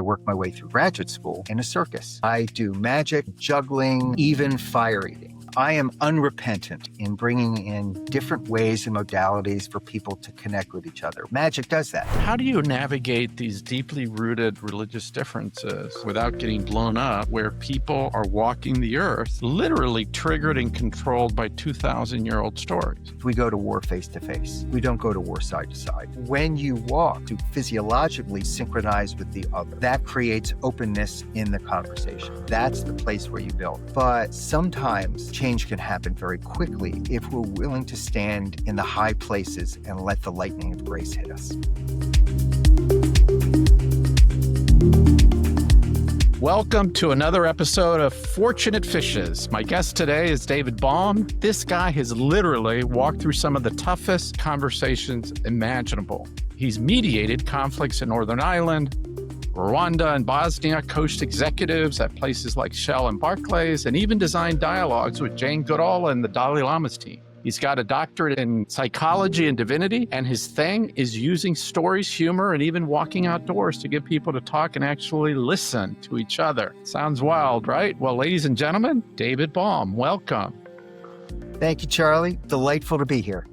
worked my way through graduate school in a circus. I do magic, juggling, even fire eating. I am unrepentant in bringing in different ways and modalities for people to connect with each other. Magic does that. How do you navigate these deeply rooted religious differences without getting blown up, where people are walking the earth, literally triggered and controlled by 2,000-year-old stories? We go to war face to face. We don't go to war side to side. When you walk, to physiologically synchronize with the other. That creates openness in the conversation. That's the place where you build. But sometimes change can happen very quickly if we're willing to stand in the high places and let the lightning of grace hit us. Welcome to another episode of Fortunate Fishes. My guest today is David Baum. This guy has literally walked through some of the toughest conversations imaginable. He's mediated conflicts in Northern Ireland, Rwanda and Bosnia, coached executives at places like Shell and Barclays, and even designed dialogues with Jane Goodall and the Dalai Lama's team. He's got a doctorate in psychology and divinity, and his thing is using stories, humor, and even walking outdoors to get people to talk and actually listen to each other. Sounds wild, right? Well, ladies and gentlemen, David Baum, welcome. Thank you, Charlie. Delightful to be here.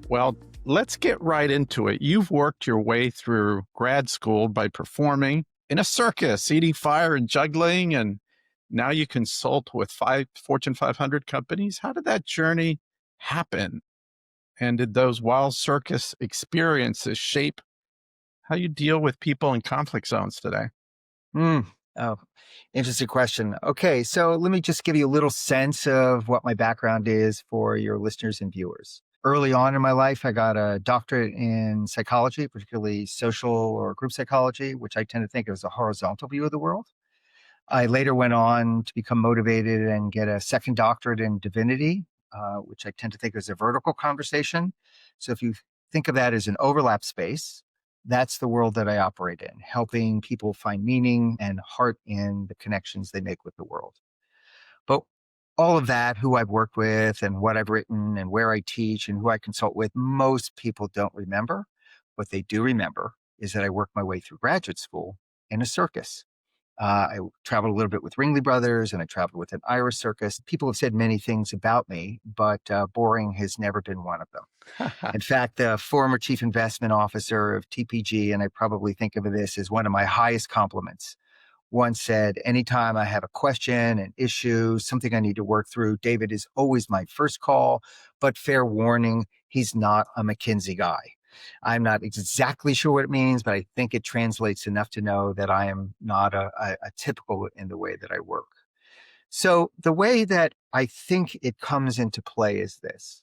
Well, let's get right into it. You've worked your way through grad school by performing in a circus, eating fire and juggling, and now you consult with 5 Fortune 500 companies. How did that journey happen? And did those wild circus experiences shape how you deal with people in conflict zones today? Oh, interesting question. Okay, so let me just give you a little sense of what my background is for your listeners and viewers. Early on in my life, I got a doctorate in psychology, particularly social or group psychology, which I tend to think of as a horizontal view of the world. I later went on to become motivated and get a second doctorate in divinity, which I tend to think of as a vertical conversation. So if you think of that as an overlap space, that's the world that I operate in, helping people find meaning and heart in the connections they make with the world. But all of that, who I've worked with and what I've written and where I teach and who I consult with, most people don't remember. What they do remember is that I worked my way through graduate school in a circus. I traveled a little bit with Ringley Brothers and I traveled with an Irish circus. People have said many things about me, but boring has never been one of them. In fact, the former chief investment officer of TPG, and I probably think of this as one of my highest compliments, once said, anytime I have a question, an issue, something I need to work through, David is always my first call, but fair warning, he's not a McKinsey guy. I'm not exactly sure what it means, but I think it translates enough to know that I am not a typical in the way that I work. So the way that I think it comes into play is this.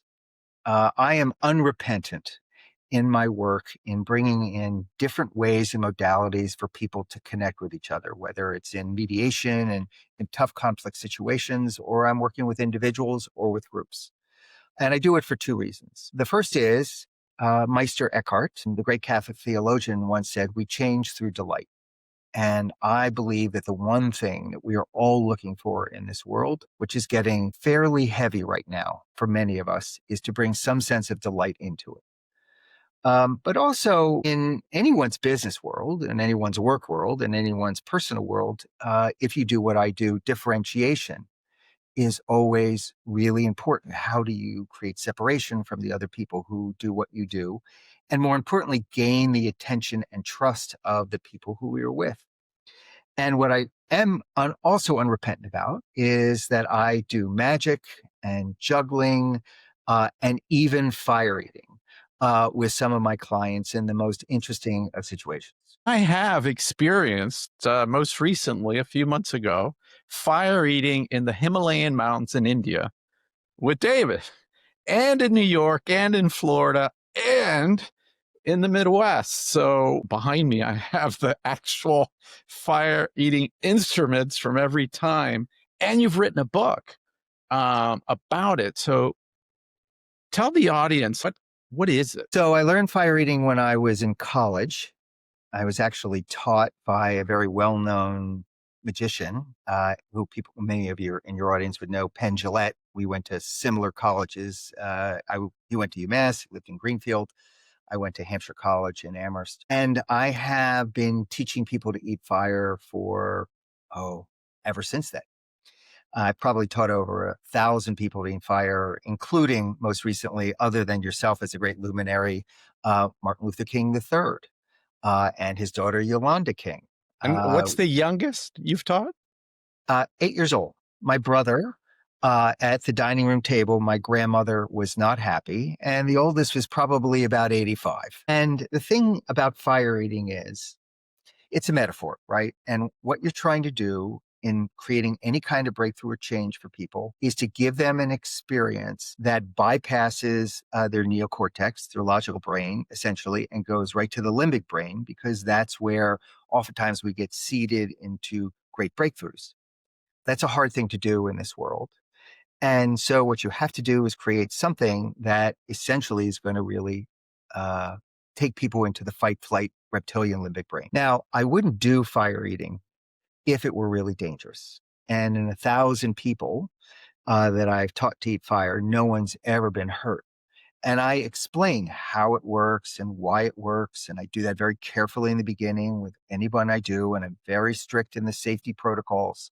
I am unrepentant in my work in bringing in different ways and modalities for people to connect with each other, whether it's in mediation and in tough conflict situations, or I'm working with individuals or with groups. And I do it for two reasons. The first is Meister Eckhart, the great Catholic theologian, once said, we change through delight. And I believe that the one thing that we are all looking for in this world, which is getting fairly heavy right now for many of us, is to bring some sense of delight into it. But also in anyone's business world, in anyone's work world, in anyone's personal world, if you do what I do, differentiation is always really important. How do you create separation from the other people who do what you do? And more importantly, gain the attention and trust of the people who we are with. And what I am also unrepentant about is that I do magic and juggling and even fire eating with some of my clients in the most interesting of situations. I have experienced, most recently, a few months ago, fire eating in the Himalayan mountains in India with David, and in New York, and in Florida, and in the Midwest. So behind me, I have the actual fire eating instruments from every time. And you've written a book about it. So tell the audience, what is it? So I learned fire eating when I was in college. I was actually taught by a very well-known magician who many of you in your audience would know, Penn Jillette. We went to similar colleges. He went to UMass, lived in Greenfield. I went to Hampshire College in Amherst. And I have been teaching people to eat fire for, ever since then. I probably taught over 1,000 people to eat fire, including most recently, other than yourself as a great luminary, Martin Luther King III and his daughter Yolanda King. And what's the youngest you've taught? 8 years old. My brother, at the dining room table, my grandmother was not happy, and the oldest was probably about 85. And the thing about fire eating is it's a metaphor, right? And what you're trying to do in creating any kind of breakthrough or change for people is to give them an experience that bypasses their neocortex, their logical brain, essentially, and goes right to the limbic brain, because that's where oftentimes we get seeded into great breakthroughs. That's a hard thing to do in this world. And so what you have to do is create something that essentially is going to really take people into the fight, flight, reptilian limbic brain. Now, I wouldn't do fire eating if it were really dangerous. And in 1,000 people that I've taught to eat fire, no one's ever been hurt. And I explain how it works and why it works. And I do that very carefully in the beginning with anyone I do. And I'm very strict in the safety protocols.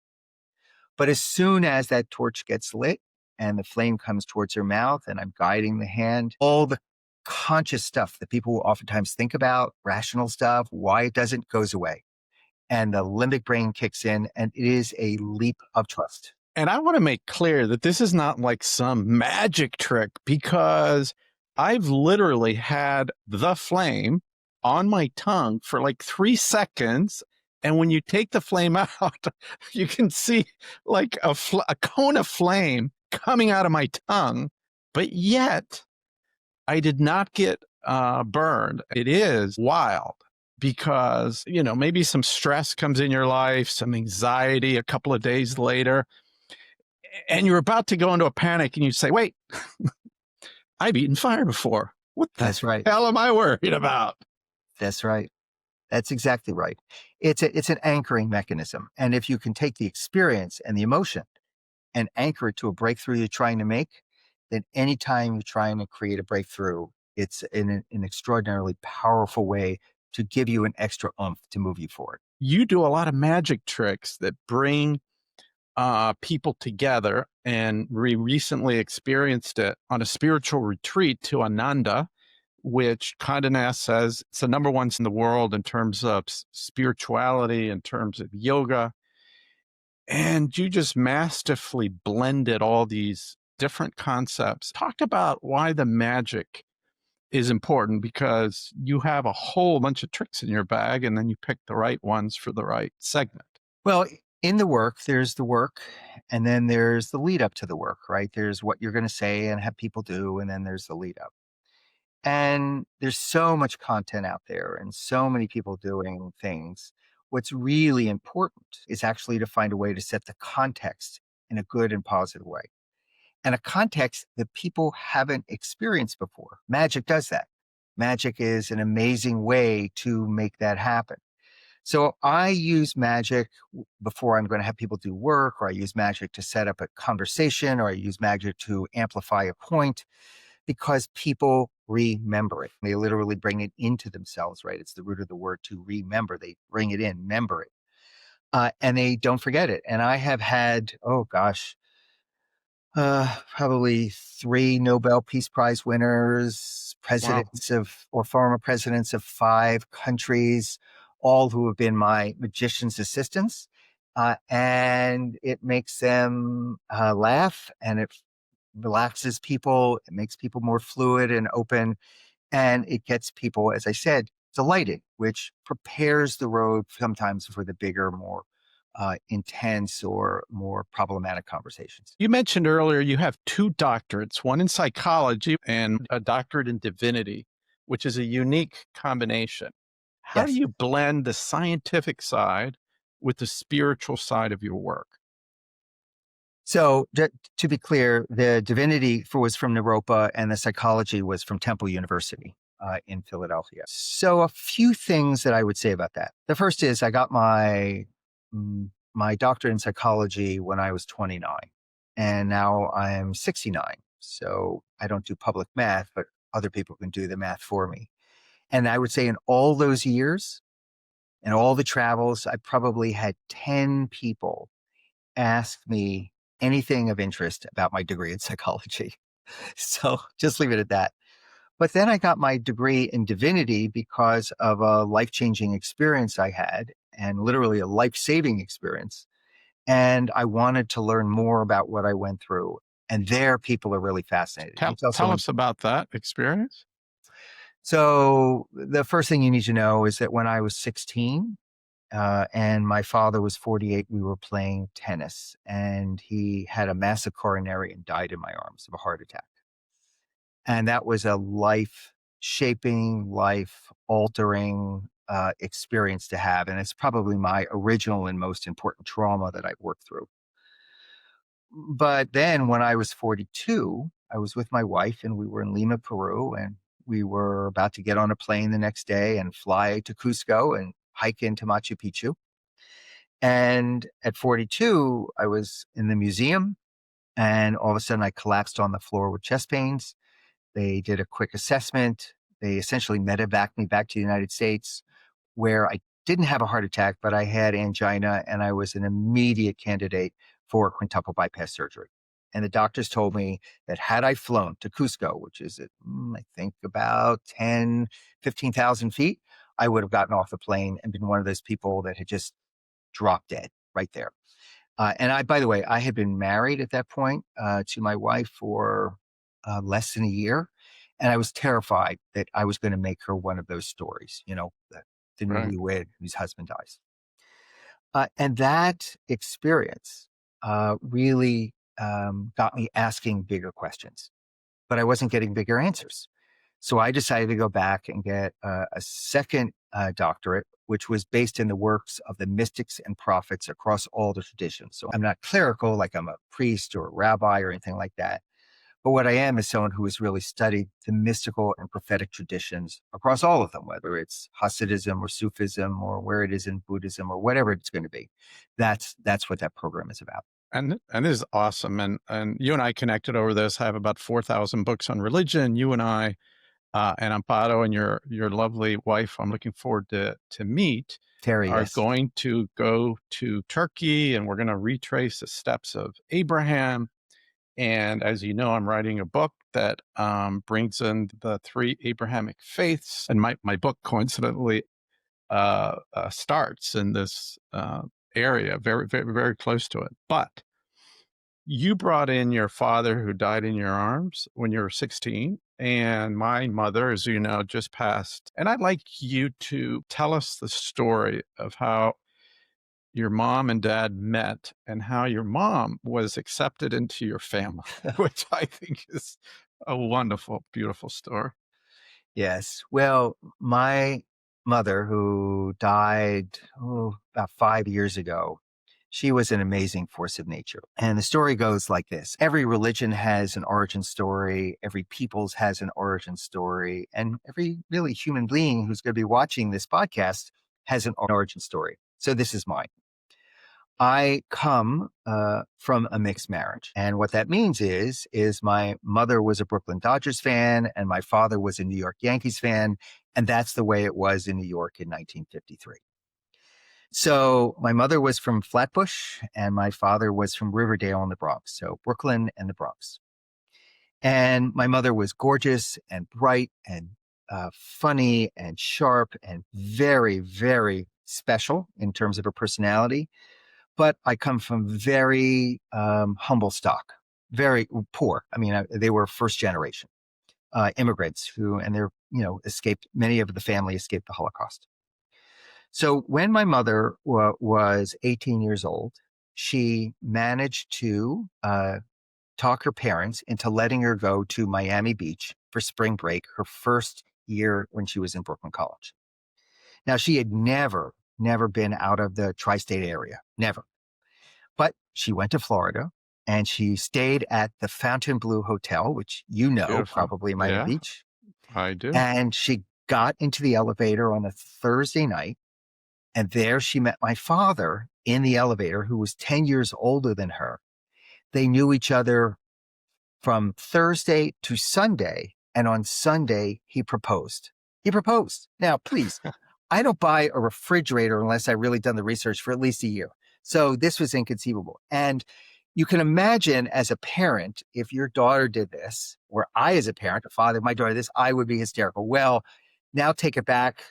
But as soon as that torch gets lit and the flame comes towards her mouth and I'm guiding the hand, all the conscious stuff that people oftentimes think about, rational stuff, why it doesn't, goes away. And the limbic brain kicks in, and it is a leap of trust. And I want to make clear that this is not like some magic trick, because I've literally had the flame on my tongue for like 3 seconds. And when you take the flame out, you can see like a cone of flame coming out of my tongue. But yet I did not get burned. It is wild because, maybe some stress comes in your life, some anxiety a couple of days later, and you're about to go into a panic and you say, wait, I've eaten fire before. What That's the right. hell am I worried about? That's right. That's exactly right. It's an anchoring mechanism. And if you can take the experience and the emotion and anchor it to a breakthrough you're trying to make, then anytime you're trying to create a breakthrough, it's an extraordinarily powerful way to give you an extra oomph to move you forward. You do a lot of magic tricks that bring people together, and we recently experienced it on a spiritual retreat to Ananda, which Condé Nast says it's the number one in the world in terms of spirituality, in terms of yoga. And you just masterfully blended all these different concepts. Talk about why the magic is important, because you have a whole bunch of tricks in your bag and then you pick the right ones for the right segment. Well, in the work, there's the work, and then there's the lead up to the work, right? There's what you're going to say and have people do, and then there's the lead up. And there's so much content out there and so many people doing things. What's really important is actually to find a way to set the context in a good and positive way, and a context that people haven't experienced before. Magic does that. Magic is an amazing way to make that happen. So I use magic before I'm going to have people do work, or I use magic to set up a conversation, or I use magic to amplify a point, because people remember it. They literally bring it into themselves, right? It's the root of the word to remember. They bring it in, member it, and they don't forget it. And I have had, probably 3 Nobel Peace Prize winners, presidents of, or former presidents of 5 countries, all who have been my magician's assistants. And it makes them laugh, and it relaxes people. It makes people more fluid and open. And it gets people, as I said, delighted, which prepares the road sometimes for the bigger, more intense or more problematic conversations. You mentioned earlier you have 2 doctorates, one in psychology and a doctorate in divinity, which is a unique combination. How do Yes. you blend the scientific side with the spiritual side of your work? So to be clear, the divinity was from Naropa and the psychology was from Temple University in Philadelphia. So a few things that I would say about that. The first is I got my doctorate in psychology when I was 29, and now I'm 69. So I don't do public math, but other people can do the math for me. And I would say in all those years and all the travels, I probably had 10 people ask me anything of interest about my degree in psychology. So just leave it at that. But then I got my degree in divinity because of a life-changing experience I had, and literally a life-saving experience. And I wanted to learn more about what I went through. And there, people are really fascinated. Tell, It's also tell us about that experience. so the first thing you need to know is that when I was 16, and my father was 48, we were playing tennis, and he had a massive coronary and died in my arms of a heart attack. And that was a life shaping, life altering experience to have. And it's probably my original and most important trauma that I've worked through. But then when I was 42, I was with my wife and we were in Lima, Peru, and we were about to get on a plane the next day and fly to Cusco and hike into Machu Picchu. And at 42, I was in the museum and all of a sudden I collapsed on the floor with chest pains. They did a quick assessment. They essentially medevaced me back to the United States, where I didn't have a heart attack, but I had angina and I was an immediate candidate for quintuple bypass surgery. And the doctors told me that had I flown to Cusco, which is at, I think about 10, 15,000 feet, I would have gotten off the plane and been one of those people that had just dropped dead right there. And I, by the way, I had been married at that point to my wife for less than a year. And I was terrified that I was going to make her one of those stories, the Right. newlywed whose husband dies. And that experience really got me asking bigger questions, but I wasn't getting bigger answers. So I decided to go back and get a second doctorate, which was based in the works of the mystics and prophets across all the traditions. So I'm not clerical, like I'm a priest or a rabbi or anything like that. But what I am is someone who has really studied the mystical and prophetic traditions across all of them, whether it's Hasidism or Sufism or where it is in Buddhism or whatever it's going to be. That's what that program is about. And this is awesome. And you and I connected over this. I have about 4,000 books on religion. You and I and Amparo and your lovely wife, I'm looking forward to meet, Terry, are yes. going to go to Turkey, and we're going to retrace the steps of Abraham. And as you know, I'm writing a book that brings in the three Abrahamic faiths. And my book, coincidentally, starts in this area, very, very, very close to it. But you brought in your father who died in your arms when you were 16. And my mother, as you know, just passed. And I'd like you to tell us the story of how your mom and dad met and how your mom was accepted into your family, which I think is a wonderful, beautiful story. Yes. Well, my mother, who died about 5 years ago, she was an amazing force of nature. And the story goes like this. Every religion has an origin story. Every people's has an origin story. And every really human being who's going to be watching this podcast has an origin story. So this is mine. I come from a mixed marriage. And what that means is my mother was a Brooklyn Dodgers fan and my father was a New York Yankees fan. And that's the way it was in New York in 1953. So my mother was from Flatbush and my father was from Riverdale in the Bronx. So Brooklyn and the Bronx. And my mother was gorgeous and bright and funny and sharp and very, very special in terms of her personality. But I come from very humble stock, very poor. I mean, they were first generation immigrants and they're, escaped, many of the family escaped the Holocaust. So when my mother was 18 years old, she managed to talk her parents into letting her go to Miami Beach for spring break, her first year when she was in Brooklyn College. Now, she had never been out of the tri-state area, never. But she went to Florida and she stayed at the Fontainebleau Hotel, which Beautiful. probably Miami Yeah, Beach. I do. And she got into the elevator on a Thursday night. And there she met my father in the elevator, who was 10 years older than her. They knew each other from Thursday to Sunday. And on Sunday, he proposed. He proposed. Now, please, I don't buy a refrigerator unless I really done the research for at least a year. So this was inconceivable. And you can imagine as a parent, if your daughter did this, or I as a parent, a father, my daughter did this, I would be hysterical. Well, now take it back,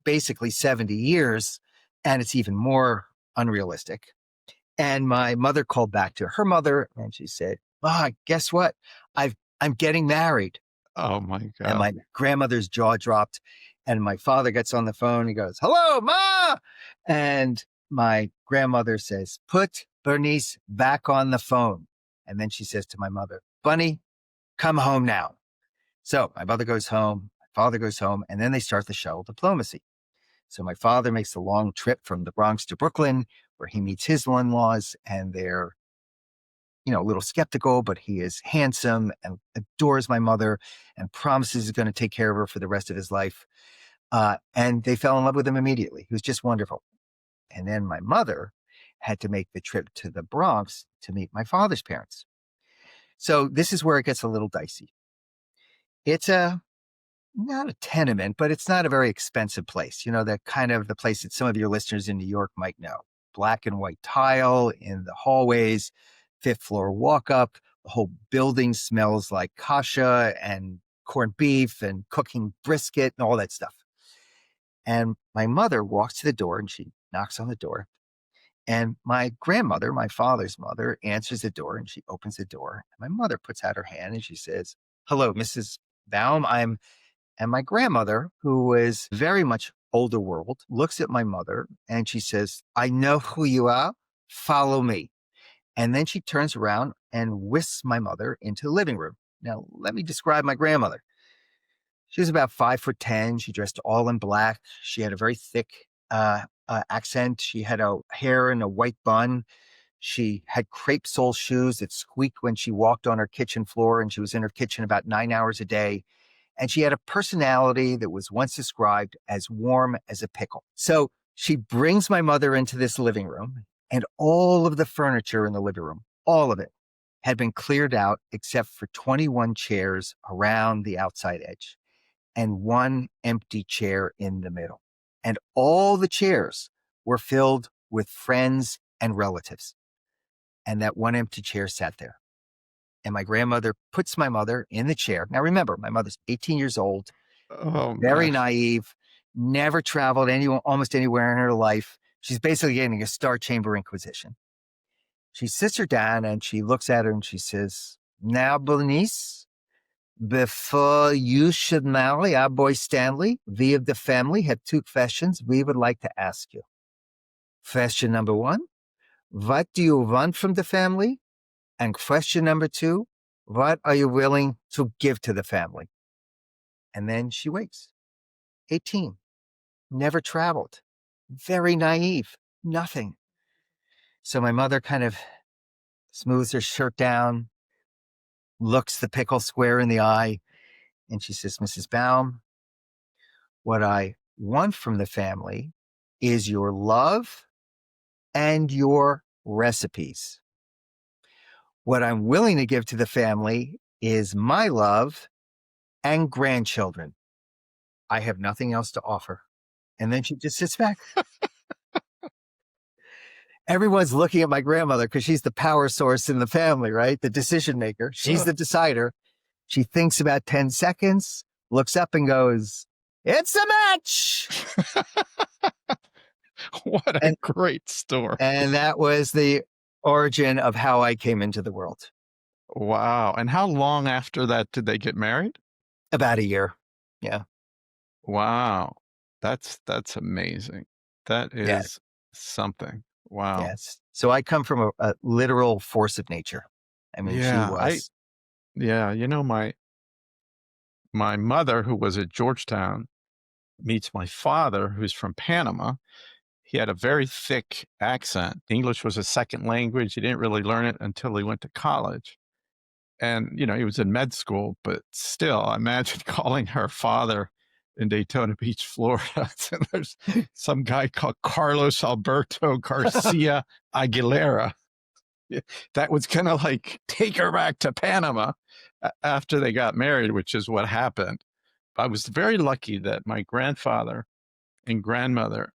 basically 70 years, and it's even more unrealistic. And my mother called back to her mother and she said, guess what? I'm getting married. Oh my And God. my grandmother's jaw dropped. And my father gets on the phone. He goes, "Hello, Ma." And my grandmother says, "Put Bernice back on the phone." And then she says to my mother, "Bunny, come home now." So my mother goes home, my father goes home, and then they start the shuttle diplomacy. So my father makes the long trip from the Bronx to Brooklyn, where he meets his in-laws, and they're a little skeptical, but he is handsome and adores my mother and promises he's going to take care of her for the rest of his life. And they fell in love with him immediately. He was just wonderful. And then my mother had to make the trip to the Bronx to meet my father's parents. So this is where it gets a little dicey. It's not a tenement, but it's not a very expensive place. The kind of the place that some of your listeners in New York might know. Black and white tile in the hallways, 5th floor walk up. The whole building smells like kasha and corned beef and cooking brisket and all that stuff. And my mother walks to the door and she knocks on the door. And my grandmother, my father's mother, answers the door and she opens the door. And my mother puts out her hand and she says, "Hello, Mrs. Baum. And my grandmother, who is very much older world, looks at my mother and she says, "I know who you are. Follow me." And then she turns around and whisks my mother into the living room. Now, let me describe my grandmother. She was about 5'10". She dressed all in black. She had a very thick accent. She had a hair in a white bun. She had crepe sole shoes that squeaked when she walked on her kitchen floor, and she was in her kitchen about 9 hours a day. And she had a personality that was once described as warm as a pickle. So she brings my mother into this living room, and all of the furniture in the living room, all of it, had been cleared out except for 21 chairs around the outside edge and one empty chair in the middle. And all the chairs were filled with friends and relatives. And that one empty chair sat there. And my grandmother puts my mother in the chair. Now, remember, my mother's 18 years old, Oh, very man. naive, never traveled almost anywhere in her life. She's basically getting a Star Chamber Inquisition. She sits her down and she looks at her and she says, "Now, Bernice, before you should marry our boy Stanley, we of the family have 2 questions we would like to ask you. Question number 1, what do you want from the family? And question number 2, what are you willing to give to the family?" And then she waits. 18, never traveled, very naive, nothing. So my mother kind of smooths her shirt down, looks the pickle square in the eye, and she says, "Mrs. Baum, what I want from the family is your love and your recipes. What I'm willing to give to the family is my love and grandchildren. I have nothing else to offer." And then she just sits back. Everyone's looking at my grandmother because she's the power source in the family, right? The decision maker. She's the decider. She thinks about 10 seconds, looks up and goes, "It's a match." What a great story. And that was the origin of how I came into the world. Wow. And how long after that did they get married? About a year. Yeah. Wow. That's amazing. That is something. Wow. Yes. So I come from a literal force of nature. I mean, she was. My mother, who was at Georgetown, meets my father, who's from Panama. He had a very thick accent. English was a second language. He didn't really learn it until he went to college. And, he was in med school, but still, imagine calling her father in Daytona Beach, Florida. And there's some guy called Carlos Alberto Garcia Aguilera. That was going to take her back to Panama after they got married, which is what happened. I was very lucky that my grandfather and grandmother,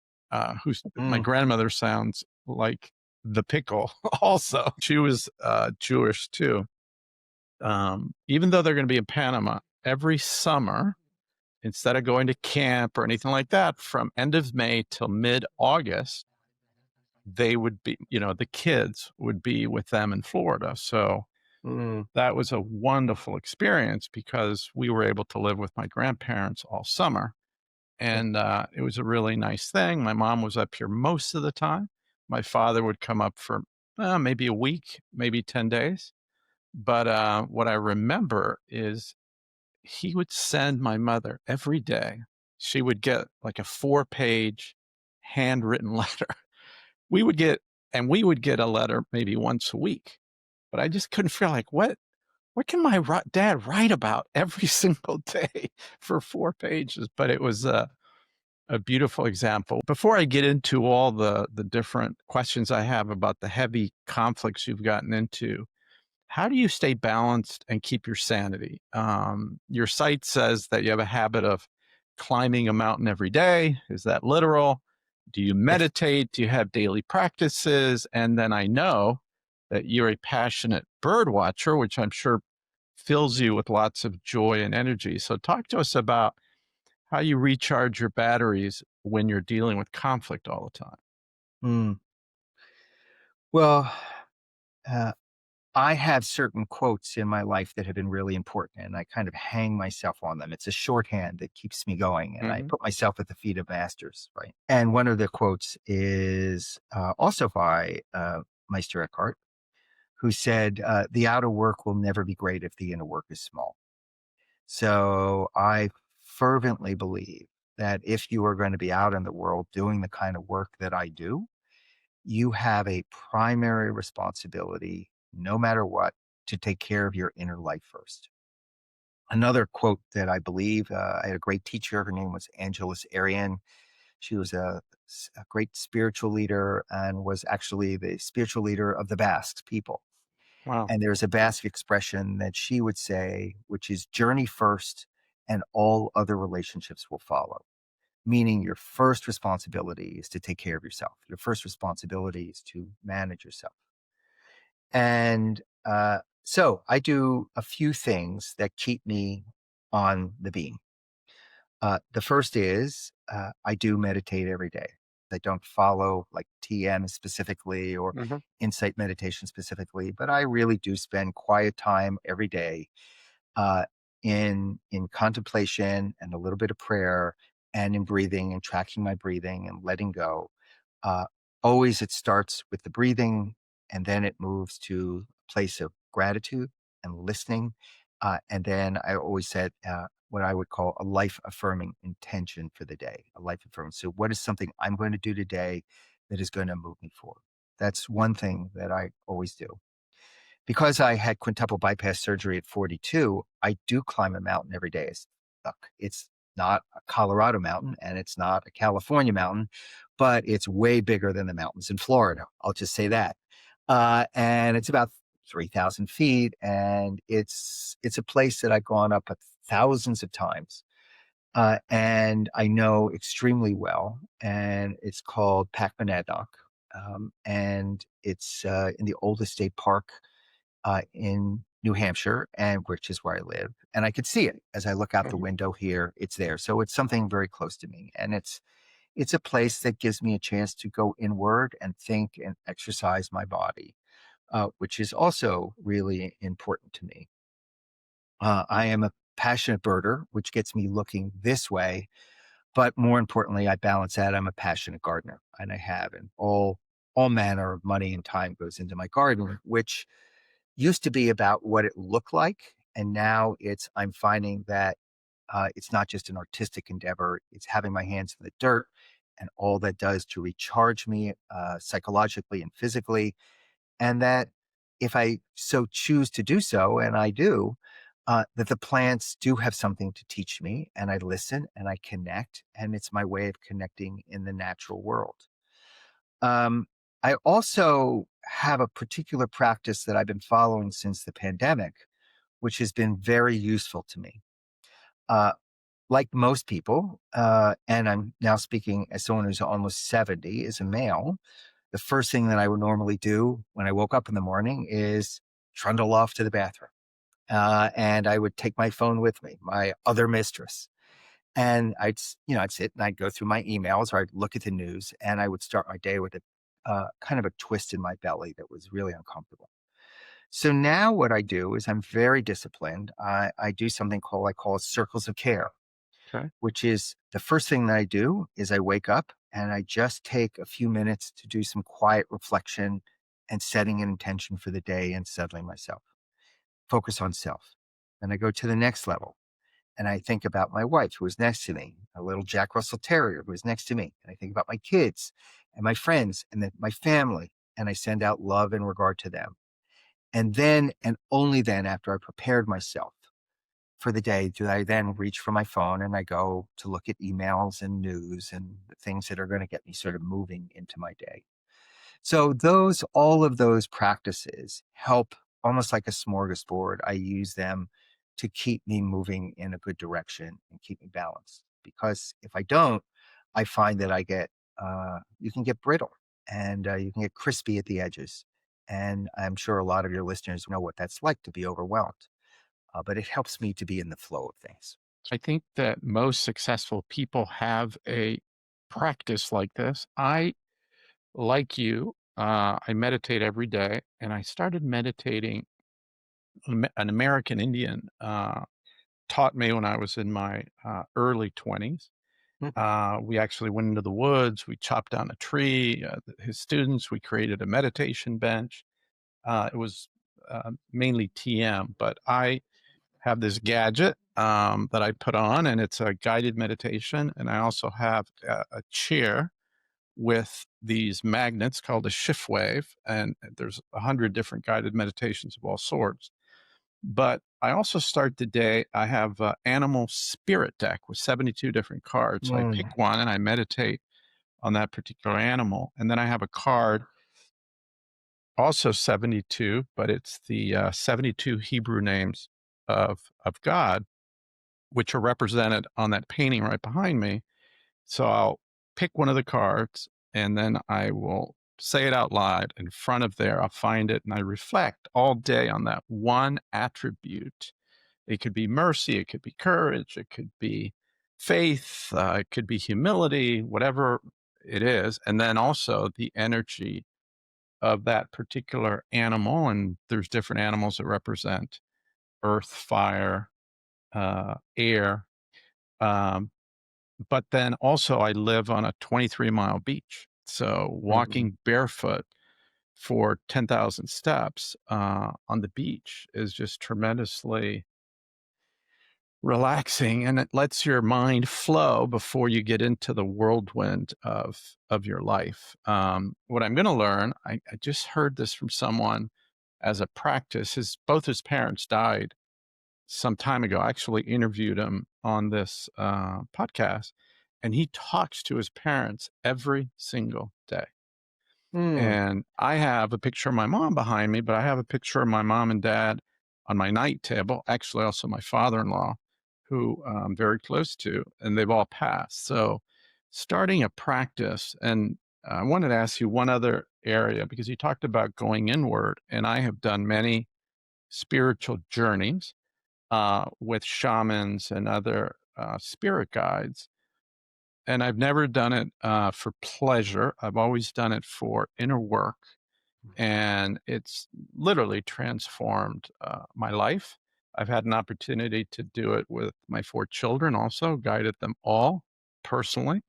who's my Mm, grandmother sounds like the pickle also. She was Jewish too. Even though they're going to be in Panama every summer, instead of going to camp or anything like that, from end of May till mid August, they would be, the kids would be with them in Florida. So mm, that was a wonderful experience because we were able to live with my grandparents all summer. yeah. And it was a really nice thing. My mom was up here most of the time. My father would come up for maybe a week, maybe 10 days. But what I remember is he would send my mother every day. She would get like a 4-page handwritten letter. We would get, and we would get a letter maybe once a week. But I just couldn't feel like, what can my dad write about every single day for 4 pages? But it was a beautiful example. Before I get into all the different questions I have about the heavy conflicts you've gotten into, how do you stay balanced and keep your sanity? Your site says that you have a habit of climbing a mountain every day. Is that literal? Do you Yes. meditate? Do you have daily practices? And then I know that you're a passionate bird watcher, which I'm sure fills you with lots of joy and energy. So talk to us about how you recharge your batteries when you're dealing with conflict all the time. Mm. Well, uh, I have certain quotes in my life that have been really important, and I kind of hang myself on them. It's a shorthand that keeps me going, and I Hmm. put myself at the feet of masters, right? And one of the quotes is also by Meister Eckhart, who said, "The outer work will never be great if the inner work is small." So I fervently believe that if you are going to be out in the world doing the kind of work that I do, you have a primary responsibility, no matter what, to take care of your inner life first. Another quote that I believe, I had a great teacher. Her name was Angelis Arian. She was a great spiritual leader and was actually the spiritual leader of the Basque people. Wow. And there's a Basque expression that she would say, which is journey first and all other relationships will follow. Meaning your first responsibility is to take care of yourself. Your first responsibility is to manage yourself. And so I do a few things that keep me on the beam. The first is I do meditate every day. I don't follow like TM specifically or Hmm. insight meditation specifically, but I really do spend quiet time every day uh, in contemplation and a little bit of prayer and in breathing and tracking my breathing and letting go. Uh, Always it starts with the breathing and then it moves to a place of gratitude and listening. And then I always set what I would call a life affirming intention for the day, a life affirming. So, what is something I'm going to do today that is going to move me forward? That's one thing that I always do. Because I had quintuple bypass surgery at 42, I do climb a mountain every day. Look, it's not a Colorado mountain and it's not a California mountain, but it's way bigger than the mountains in Florida. I'll just say that. And it's about 3,000 feet, and it's a place that I've gone up thousands of times, and I know extremely well. And it's called Packmanadnock, and it's in the oldest state park in New Hampshire, and which is where I live, and I could see it as I look out the Hmm. window here. It's there, so it's something very close to me, and it's a place that gives me a chance to go inward and think and exercise my body, which is also really important to me. I am a passionate birder, which gets me looking this way, but more importantly, I balance that. I'm a passionate gardener, and I have, and all manner of money and time goes into my garden, which used to be about what it looked like, and now I'm finding that it's not just an artistic endeavor, it's having my hands in the dirt and all that does to recharge me psychologically and physically. And that if I so choose to do so, and I do, that the plants do have something to teach me, and I listen and I connect, and it's my way of connecting in the natural world. Um, I also have a particular practice that I've been following since the pandemic, which has been very useful to me. Uh, like most people, and I'm now speaking as someone who's almost 70, as a male, the first thing that I would normally do when I woke up in the morning is trundle off to the bathroom. And I would take my phone with me, my other mistress. And I'd sit and I'd go through my emails or I'd look at the news and I would start my day with a kind of a twist in my belly that was really uncomfortable. So now what I do is I'm very disciplined. I do something I call circles of care, Okay. which is the first thing that I do is I wake up and I just take a few minutes to do some quiet reflection and setting an intention for the day and settling myself. Focus on self. Then I go to the next level and I think about my wife who is next to me, a little Jack Russell Terrier who is next to me. And I think about my kids and my friends and then my family. And I send out love and regard to them. And then, and only then, after I prepared myself for the day, do I then reach for my phone and I go to look at emails and news and the things that are going to get me sort of moving into my day. So all of those practices help almost like a smorgasbord. I use them to keep me moving in a good direction and keep me balanced. Because if I don't, I find that you can get brittle and you can get crispy at the edges. And I'm sure a lot of your listeners know what that's like to be overwhelmed. But it helps me to be in the flow of things. I think that most successful people have a practice like this. Like you, I meditate every day, and I started meditating. An American Indian taught me when I was in my early 20s. Mhm. We actually went into the woods, we chopped down a tree. His students, we created a meditation bench. It was mainly TM, but I have this gadget that I put on, and it's a guided meditation. And I also have a chair with these magnets called a shift wave, and there's 100 different guided meditations of all sorts. But I also start the day, I have a animal spirit deck with 72 different cards. So I pick Mm, one and I meditate on that particular animal. And then I have a card, also 72, but it's the 72 Hebrew names of God, which are represented on that painting right behind me. So I'll pick one of the cards and then I will say it out loud in front of there. I'll find it and I reflect all day on that one attribute. It could be mercy, it could be courage, it could be faith, it could be humility, whatever it is. And then also the energy of that particular animal. And there's different animals that represent earth, fire, air. Um, but then also, I live on a 23-mile beach. So mhm. walking barefoot for 10,000 steps on the beach is just tremendously relaxing, and it lets your mind flow before you get into the whirlwind of your life. What I'm going to learn, I just heard this from someone as a practice. Both his parents died some time ago. I actually interviewed him on this podcast, and he talks to his parents every single day. Mm, And I have a picture of my mom behind me, but I have a picture of my mom and dad on my night table. Actually, also my father-in-law, who I'm very close to, and they've all passed. So, starting a practice, and I wanted to ask you one other area because you talked about going inward, and I have done many spiritual journeys with shamans and other spirit guides. And I've never done it for pleasure. I've always done it for inner work. And it's literally transformed my life. I've had an opportunity to do it with my 4 children, also guided them all personally.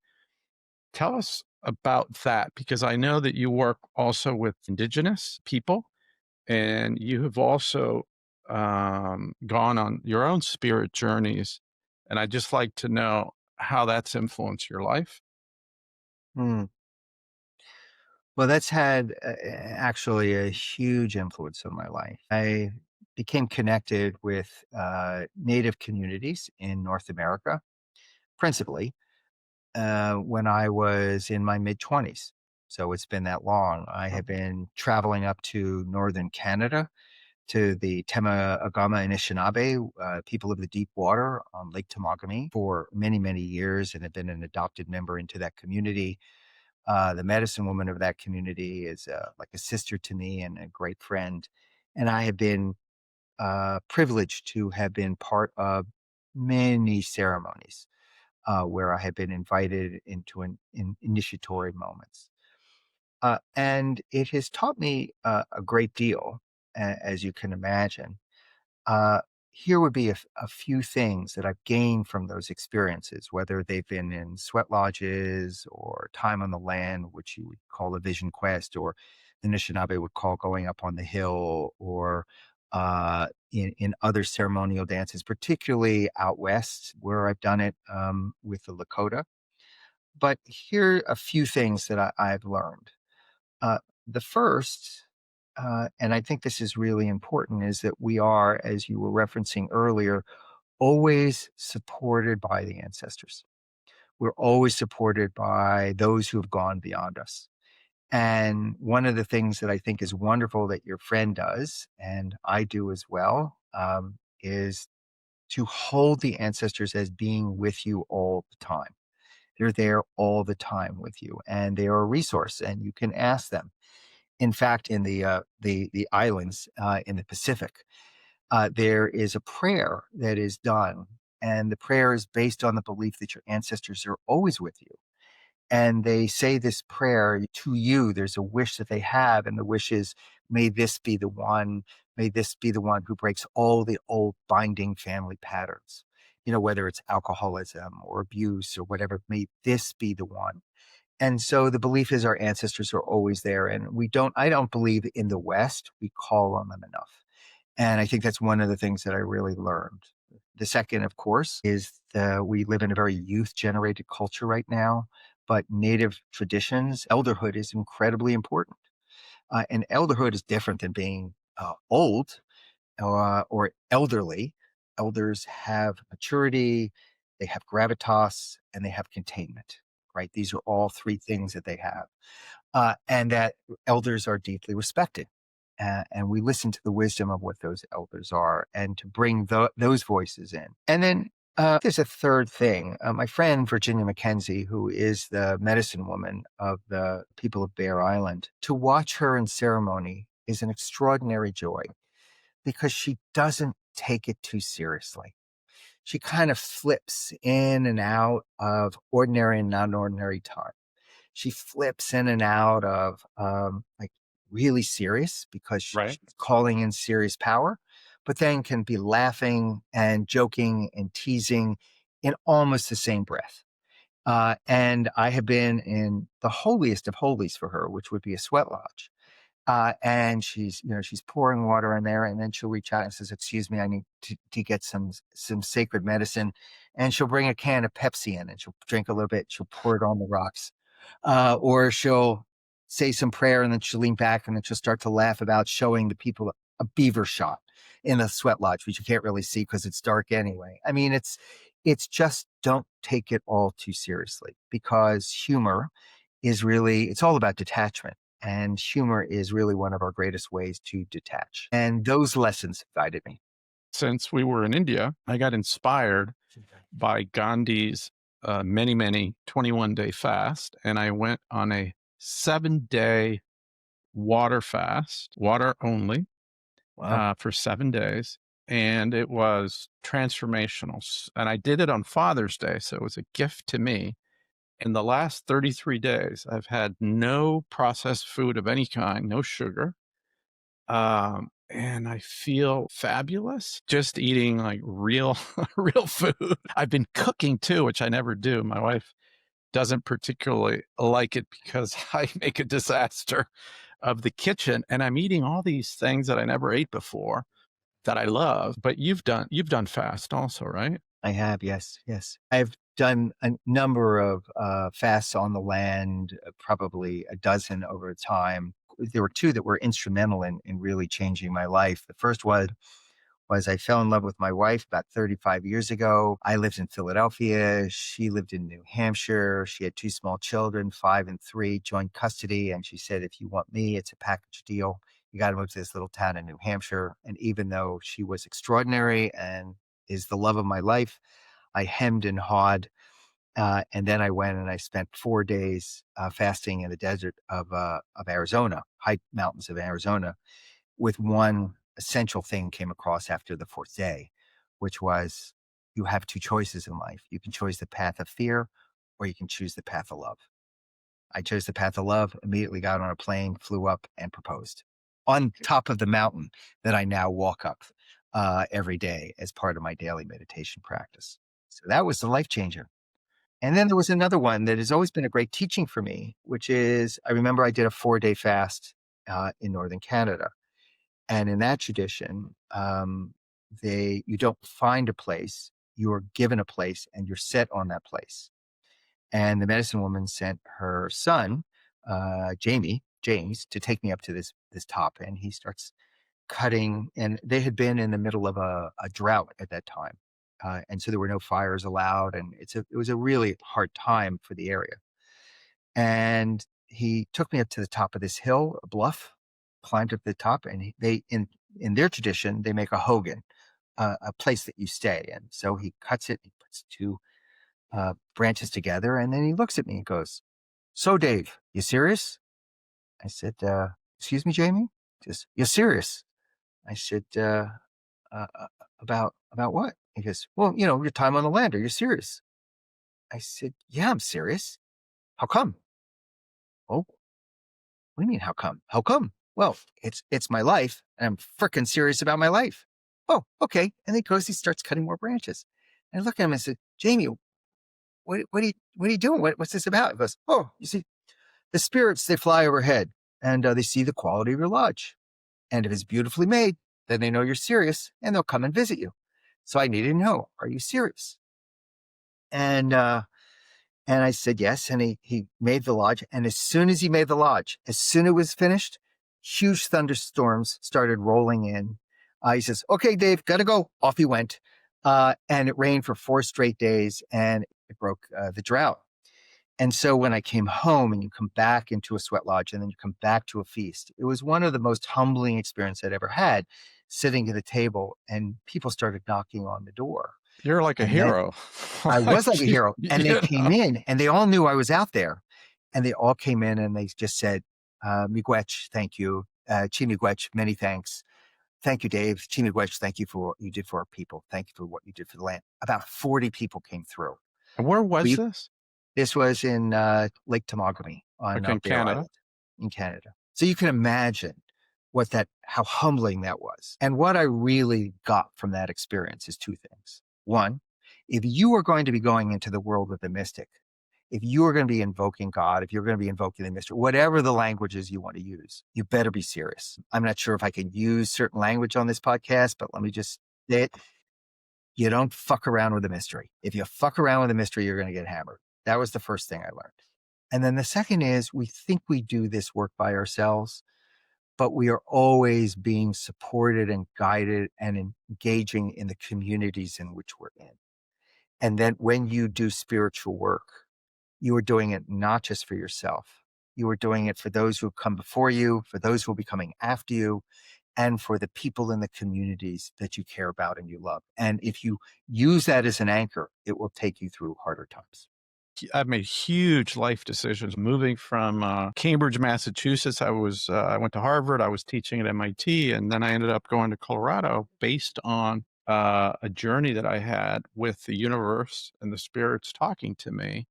Tell us about that because I know that you work also with indigenous people and you have also gone on your own spirit journeys. And I'd just like to know how that's influenced your life. mm. Well, that's had actually a huge influence on my life. I became connected with Native communities in North America, principally when I was in my mid 20s. So it's been that long. I have been traveling up to northern Canada to the Agama Anishinaabe, people of the deep water on Lake Temagami for many, many years and have been an adopted member into that community. The medicine woman of that community is like a sister to me and a great friend. And I have been privileged to have been part of many ceremonies where I have been invited into in initiatory moments. And it has taught me a great deal, as you can imagine. Uh, Here would be a few things that I've gained from those experiences, whether they've been in sweat lodges or time on the land, which you would call a vision quest, or the Anishinaabe would call going up on the hill, or in other ceremonial dances, particularly out west where I've done it with the Lakota. But here are a few things that I've learned. Uh, the first, and I think this is really important, is that we are, as you were referencing earlier, always supported by the ancestors. We're always supported by those who have gone beyond us. And one of the things that I think is wonderful that your friend does, and I do as well, is to hold the ancestors as being with you all the time. They're there all the time with you, and they are a resource, and you can ask them. In fact, in the islands in the Pacific, there is a prayer that is done, and the prayer is based on the belief that your ancestors are always with you. And they say this prayer to you. There's a wish that they have, and the wish is, may this be the one, may this be the one who breaks all the old binding family patterns. You know, whether it's alcoholism or abuse or whatever, may this be the one. And so the belief is our ancestors are always there. And I don't believe in the West, we call on them enough. And I think that's one of the things that I really learned. The second, of course, is we live in a very youth generated culture right now, but native traditions, elderhood is incredibly important. And elderhood is different than being old or elderly. Elders have maturity, they have gravitas, and they have containment, right? These are all three things that they have. And that elders are deeply respected. And we listen to the wisdom of what those elders are and to bring those voices in. And then there's a third thing. My friend, Virginia McKenzie, who is the medicine woman of the people of Bear Island, to watch her in ceremony is an extraordinary joy because she doesn't take it too seriously. She kind of flips in and out of ordinary and non-ordinary time. She flips in and out of like really serious because she's Right. calling in serious power, but then can be laughing and joking and teasing in almost the same breath. And I have been in the holiest of holies for her, which would be a sweat lodge. And she's pouring water in there, and then she'll reach out and says, "Excuse me, I need to get some sacred medicine." And she'll bring a can of Pepsi in, and she'll drink a little bit. She'll pour it on the rocks, or she'll say some prayer, and then she'll lean back, and then she'll start to laugh about showing the people a beaver shot in a sweat lodge, which you can't really see because it's dark anyway. I mean, it's just don't take it all too seriously because humor is really it's all about detachment. And humor is really one of our greatest ways to detach. And those lessons have guided me. Since we were in India, I got inspired by Gandhi's many 21-day fast. And I went on a 7-day water fast, water only, Wow. for 7 days. And it was transformational. And I did it on Father's Day. So it was a gift to me. In the last 33 days, I've had no processed food of any kind, no sugar. And I feel fabulous just eating like real, real food. I've been cooking too, which I never do. My wife doesn't particularly like it because I make a disaster of the kitchen and I'm eating all these things that I never ate before that I love. But you've done fast also, right? I have, yes, yes. I've done a number of fasts on the land, probably a dozen over time. There were two that were instrumental in really changing my life. The first was I fell in love with my wife about 35 years ago. I lived in Philadelphia. She lived in New Hampshire. She had two small children, 5 and 3, joint custody. And she said, if you want me, it's a package deal. We got to move to this little town in New Hampshire. And even though she was extraordinary and is the love of my life, I hemmed and hawed. And then I went and I spent 4 days fasting in the desert of Arizona, high mountains of Arizona, with one essential thing came across after the fourth day, which was you have two choices in life. You can choose the path of fear or you can choose the path of love. I chose the path of love, immediately got on a plane, flew up, and proposed on top of the mountain that I now walk up every day as part of my daily meditation practice. So that was the life changer. And then there was another one that has always been a great teaching for me, which is I remember I did a 4-day fast in Northern Canada. And in that tradition, you don't find a place, you are given a place and you're set on that place. And the medicine woman sent her son, James, to take me up to this top. And he starts cutting, and they had been in the middle of a drought at that time. And so there were no fires allowed. And it was a really hard time for the area. And he took me up to the top of this hill, a bluff, climbed up the top, and in their tradition, they make a hogan, a place that you stay in. So he cuts it, he puts two branches together, and then he looks at me and goes, "So, Dave, you serious?" I said, "Excuse me, Jamie? Just, you're serious?" I said, uh, uh, about what?" He goes, "Well, your time on the land. Are you serious?" I said, "Yeah, I'm serious. How come?" "Oh, what do you mean, how come? How come?" "Well, it's my life, and I'm freaking serious about my life." "Oh, okay." And he goes, he starts cutting more branches. And I look at him and said, "Jamie, what are you doing? What's this about?" He goes, "Oh, you see, the spirits, they fly overhead and they see the quality of your lodge. And if it's beautifully made, then they know you're serious and they'll come and visit you. So I need to know, are you serious?" And I said yes. And he made the lodge. And as soon as he made the lodge, as soon as it was finished, huge thunderstorms started rolling in. He says, "Okay, Dave, gotta go." Off he went. And it rained for 4 straight days and it broke the drought. And so when I came home and you come back into a sweat lodge and then you come back to a feast, it was one of the most humbling experiences I'd ever had, sitting at a table and people started knocking on the door. You're like a And then hero. I was like a hero. And they You came know. in and they all knew I was out there. And they all came in and they just said, "Miigwech, thank you. Chi miigwech, many thanks. Thank you, Dave. Chi miigwech, thank you for what you did for our people. Thank you for what you did for the land." About 40 people came through. And where was We this? This was in Lake Tamagami on Like in Bear Canada? Island in Canada. So you can imagine how humbling that was. And what I really got from that experience is two things. One, if you are going to be going into the world of the mystic, if you are going to be invoking God, if you're going to be invoking the mystic, whatever the languages you want to use, you better be serious. I'm not sure if I can use certain language on this podcast, but let me just say it. You don't fuck around with a mystery. If you fuck around with a mystery, you're going to get hammered. That was the first thing I learned. And then the second is we think we do this work by ourselves, but we are always being supported and guided and engaging in the communities in which we're in. And then when you do spiritual work, you are doing it not just for yourself. You are doing it for those who have come before you, for those who will be coming after you, and for the people in the communities that you care about and you love. And if you use that as an anchor, it will take you through harder times. I've made huge life decisions moving from Cambridge, Massachusetts. I went to Harvard. I was teaching at MIT, and then I ended up going to Colorado based on a journey that I had with the universe and the spirits talking to me.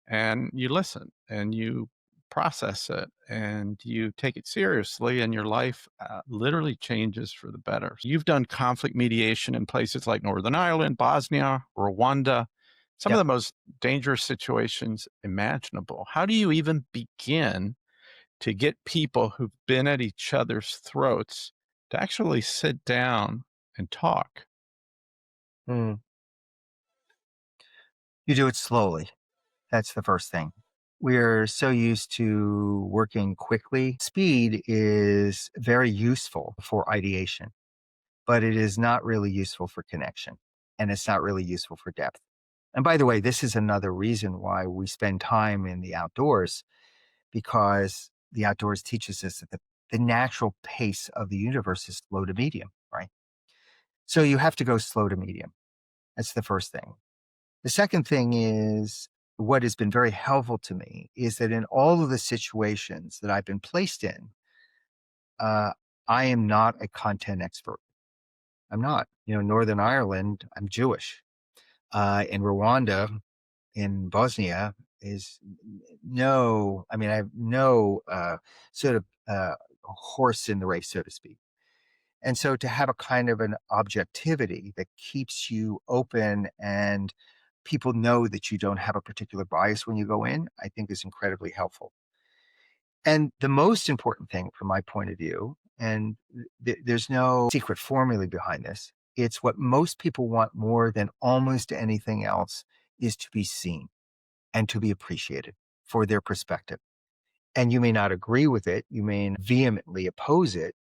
And you listen and you process it and you take it seriously, and your life literally changes for the better. You've done conflict mediation in places like Northern Ireland, Bosnia, Rwanda, some of Yep. the most dangerous situations imaginable. How do you even begin to get people who've been at each other's throats to actually sit down and talk? Mm. You do it slowly. That's the first thing. We're so used to working quickly. Speed is very useful for ideation, but it is not really useful for connection. And it's not really useful for depth. And by the way, this is another reason why we spend time in the outdoors, because the outdoors teaches us that the the natural pace of the universe is slow to medium, right? So you have to go slow to medium. That's the first thing. The second thing is what has been very helpful to me is that in all of the situations that I've been placed in, uh, I am not a content expert. I'm not. Northern Ireland, I'm Jewish. In Rwanda, in Bosnia, is no, I mean, I have no sort of horse in the race, so to speak. And so to have a kind of an objectivity that keeps you open and people know that you don't have a particular bias when you go in, I think is incredibly helpful. And the most important thing from my point of view, and there's no secret formula behind this, it's what most people want more than almost anything else is to be seen and to be appreciated for their perspective. And you may not agree with it, you may vehemently oppose it,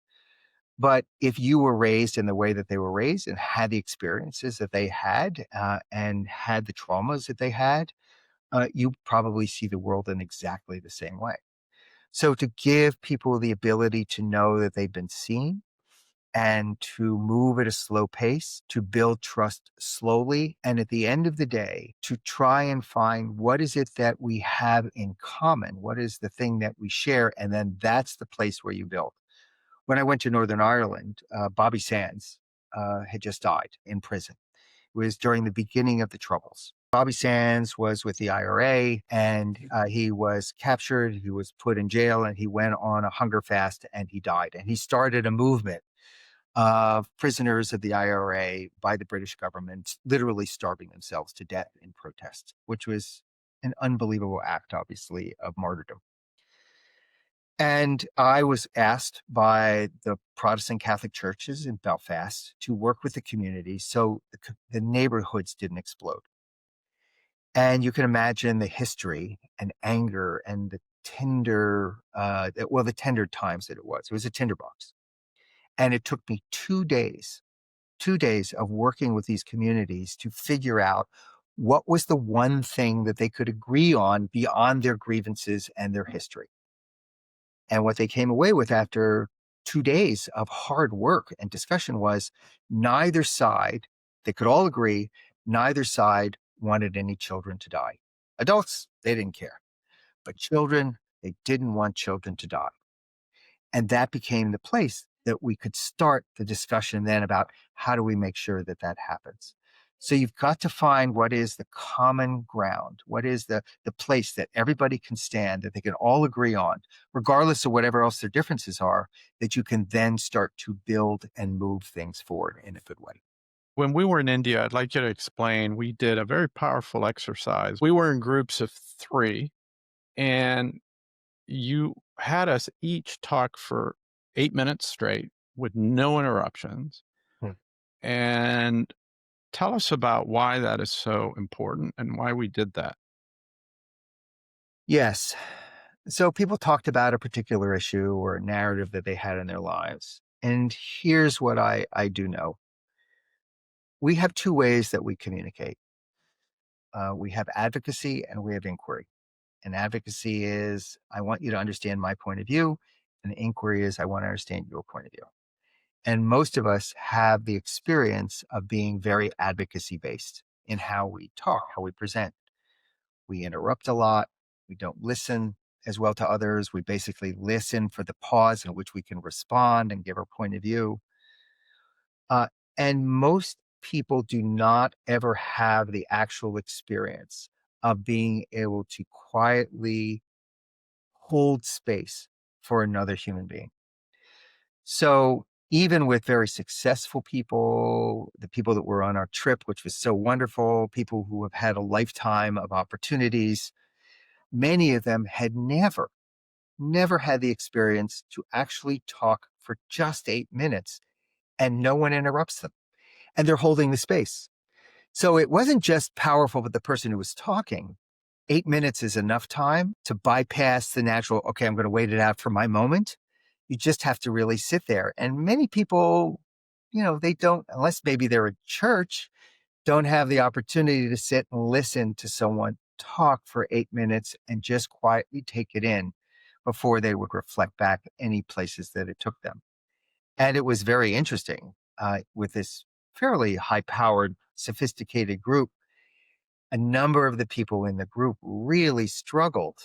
but if you were raised in the way that they were raised and had the experiences that they had and had the traumas that they had, you probably see the world in exactly the same way. So to give people the ability to know that they've been seen and to move at a slow pace, to build trust slowly, and at the end of the day, to try and find what is it that we have in common? What is the thing that we share? And then that's the place where you build. When I went to Northern Ireland, Bobby Sands had just died in prison. It was during the beginning of the Troubles. Bobby Sands was with the IRA and he was captured, he was put in jail, and he went on a hunger fast and he died. And he started a movement of prisoners of the IRA by the British government, literally starving themselves to death in protest, which was an unbelievable act, obviously, of martyrdom. And I was asked by the Protestant Catholic churches in Belfast to work with the community so the neighborhoods didn't explode. And you can imagine the history and anger and the the tender times that it was. It was a tinderbox. And it took me 2 days, 2 days of working with these communities to figure out what was the one thing that they could agree on beyond their grievances and their history. And what they came away with after 2 days of hard work and discussion was neither side, they could all agree, neither side wanted any children to die. Adults, they didn't care. But children, they didn't want children to die. And that became the place that we could start the discussion then about how do we make sure that that happens. So you've got to find what is the common ground, what is the place that everybody can stand, that they can all agree on, regardless of whatever else their differences are, that you can then start to build and move things forward in a good way. When we were in India, I'd like you to explain, we did a very powerful exercise. We were in groups of 3, and you had us each talk for 8 minutes straight with no interruptions. Hmm. And tell us about why that is so important and why we did that. Yes. So people talked about a particular issue or a narrative that they had in their lives. And here's what I do know. We have two ways that we communicate. We have advocacy and we have inquiry. And advocacy is, I want you to understand my point of view. And inquiry is, I want to understand your point of view. And most of us have the experience of being very advocacy based in how we talk, how we present. We interrupt a lot. We don't listen as well to others. We basically listen for the pause in which we can respond and give our point of view. Uh, and most people do not ever have the actual experience of being able to quietly hold space for another human being. So even with very successful people, the people that were on our trip, which was so wonderful, people who have had a lifetime of opportunities, many of them had never had the experience to actually talk for just 8 minutes and no one interrupts them and they're holding the space. So it wasn't just powerful for the person who was talking. 8 minutes is enough time to bypass the natural, okay, I'm going to wait it out for my moment. You just have to really sit there. And many people, they don't, unless maybe they're at church, don't have the opportunity to sit and listen to someone talk for 8 minutes and just quietly take it in before they would reflect back any places that it took them. And it was very interesting with this fairly high powered, sophisticated group. A number of the people in the group really struggled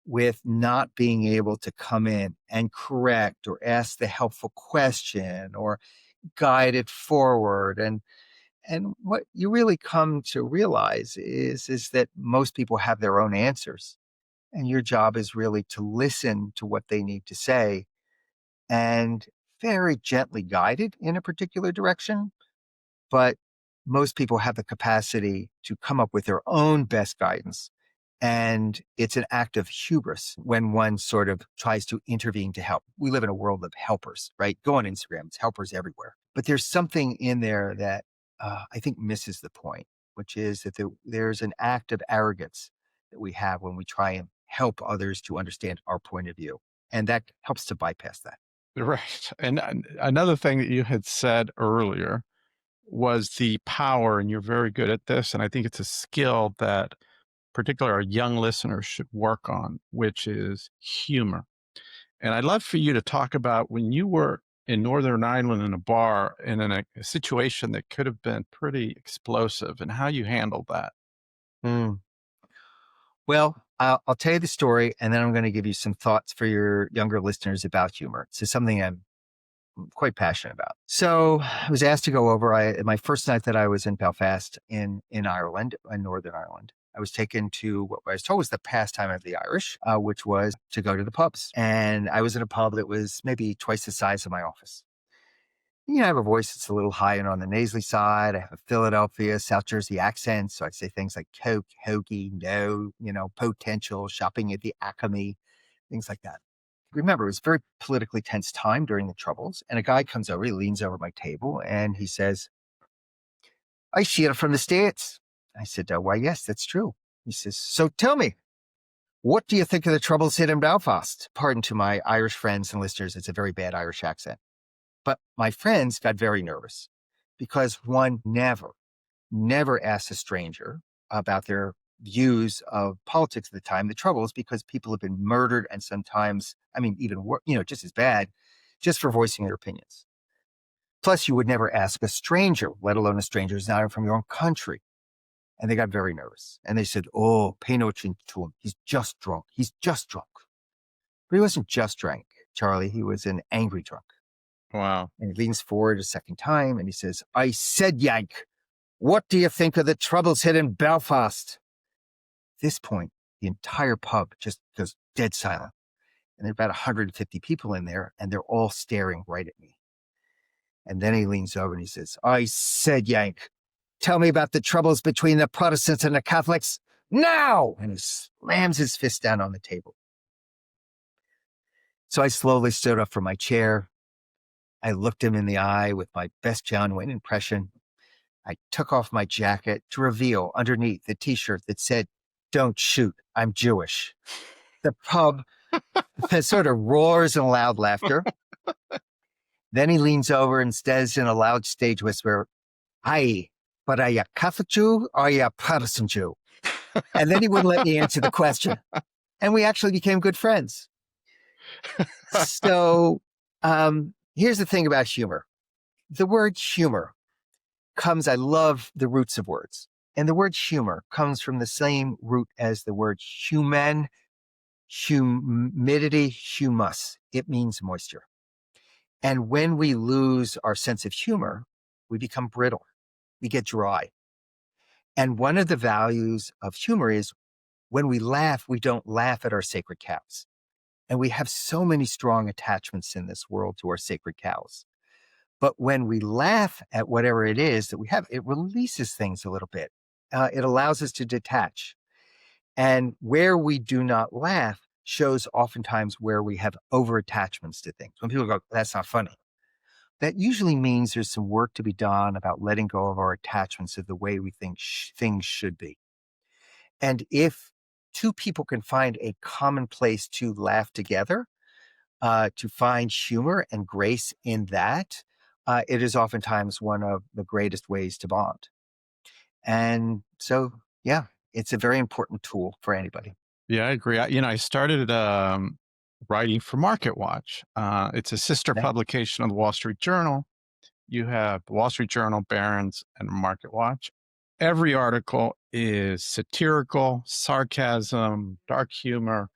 with not being able to come in and correct or ask the helpful question or guide it forward. And what you really come to realize is that most people have their own answers. And your job is really to listen to what they need to say and very gently guide it in a particular direction. But most people have the capacity to come up with their own best guidance. And it's an act of hubris when one sort of tries to intervene to help. We live in a world of helpers, right? Go on Instagram, it's helpers everywhere. But there's something in there that I think misses the point, which is that there's an act of arrogance that we have when we try and help others to understand our point of view. And that helps to bypass that. Right. And another thing that you had said earlier was the power, and you're very good at this. And I think it's a skill that particularly our young listeners should work on, which is humor. And I'd love for you to talk about when you were in Northern Ireland in a bar and in a situation that could have been pretty explosive and how you handled that. Hmm. Well, I'll tell you the story, and then I'm going to give you some thoughts for your younger listeners about humor. It's something I'm quite passionate about. So I was asked to go over my first night that I was in Belfast in Ireland, in Northern Ireland. I was taken to what I was told was the pastime of the Irish, which was to go to the pubs. And I was in a pub that was maybe twice the size of my office. I have a voice that's a little high and on the nasally side. I have a Philadelphia, South Jersey accent. So I say things like Coke, Hoagie, no, potential, shopping at the Acme, things like that. Remember, it was a very politically tense time during the Troubles. And a guy comes over, he leans over my table and he says, "I see you're from the States." I said, "Why, yes, that's true." He says, "So tell me, what do you think of the Troubles hit in Belfast?" Pardon to my Irish friends and listeners, it's a very bad Irish accent. But my friends got very nervous because one never asks a stranger about their views of politics at the time, the Troubles, because people have been murdered and sometimes, even worse, just as bad, just for voicing their opinions. Plus, you would never ask a stranger, let alone a stranger who's not even from your own country. And they got very nervous. And they said, "Oh, pay no attention to him. He's just drunk. He's just drunk." But he wasn't just drunk, Charlie. He was an angry drunk. Wow. And he leans forward a second time and he says, "I said, Yank, what do you think of the Troubles hit in Belfast?" At this point, the entire pub just goes dead silent. And there are about 150 people in there, and they're all staring right at me. And then he leans over and he says, "I said, Yank, tell me about the troubles between the Protestants and the Catholics now!" And he slams his fist down on the table. So I slowly stood up from my chair. I looked him in the eye with my best John Wayne impression. I took off my jacket to reveal underneath the t-shirt that said, "Don't shoot, I'm Jewish." The pub sort of roars in loud laughter. Then he leans over and says in a loud stage whisper, "Hi, but are you a Catholic Jew or are you a Protestant Jew?" And then he wouldn't let me answer the question. And we actually became good friends. So here's the thing about humor. The word humor I love the roots of words. And the word humor comes from the same root as the word human, humidity, humus. It means moisture. And when we lose our sense of humor, we become brittle. We get dry. And one of the values of humor is when we laugh, we don't laugh at our sacred cows. And we have so many strong attachments in this world to our sacred cows. But when we laugh at whatever it is that we have, it releases things a little bit. It allows us to detach. And where we do not laugh shows oftentimes where we have over attachments to things. When people go, "That's not funny," that usually means there's some work to be done about letting go of our attachments of the way we think things should be. And if two people can find a common place to laugh together, to find humor and grace in that, it is oftentimes one of the greatest ways to bond. And so, yeah, it's a very important tool for anybody. Yeah, I agree. I started writing for MarketWatch. It's a sister Okay. publication of the Wall Street Journal. You have the Wall Street Journal, Barron's, and MarketWatch. Every article is satirical, sarcasm, dark humor.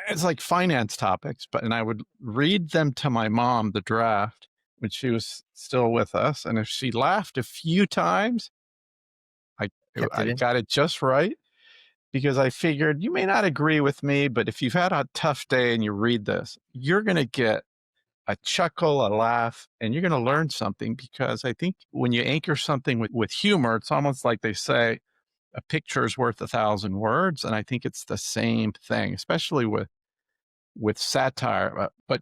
It's like finance topics, and I would read them to my mom, the draft, when she was still with us. And if she laughed a few times, I Kept it I in. got it just right because I figured you may not agree with me, but if you've had a tough day and you read this, you're going to get a chuckle, a laugh, and you're going to learn something because I think when you anchor something with humor, it's almost like they say a picture is worth 1,000 words. And I think it's the same thing, especially with satire. But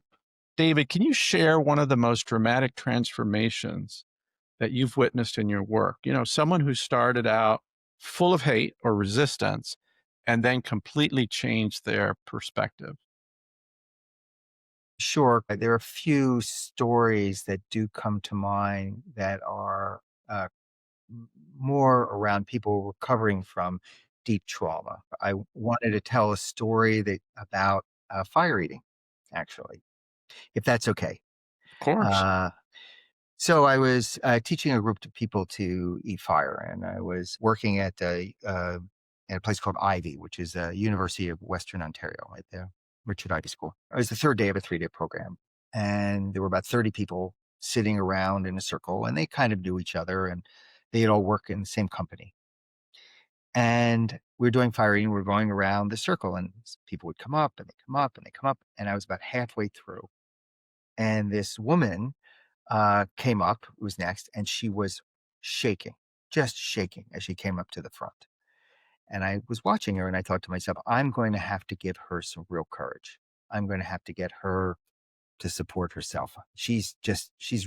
David, can you share one of the most dramatic transformations that you've witnessed in your work? You know, someone who started out full of hate or resistance and then completely changed their perspective. Sure. There are a few stories that do come to mind that are uh, more around people recovering from deep trauma. I wanted to tell a story about fire eating, actually, if that's okay. Of course. Uh, so I was teaching a group of people to eat fire, and I was working at a place called Ivy, which is a University of Western Ontario, at the Richard Ivy School. It was the third day of a 3-day program, and there were about 30 people sitting around in a circle, and they kind of knew each other, and they'd all work in the same company. And we were doing fire eating. We were going around the circle, and people would come up, and they come up, and they come up, and I was about halfway through, and this woman came up, who was next, and she was shaking, just shaking as she came up to the front. And I was watching her and I thought to myself, I'm going to have to give her some real courage. I'm going to have to get her to support herself. She's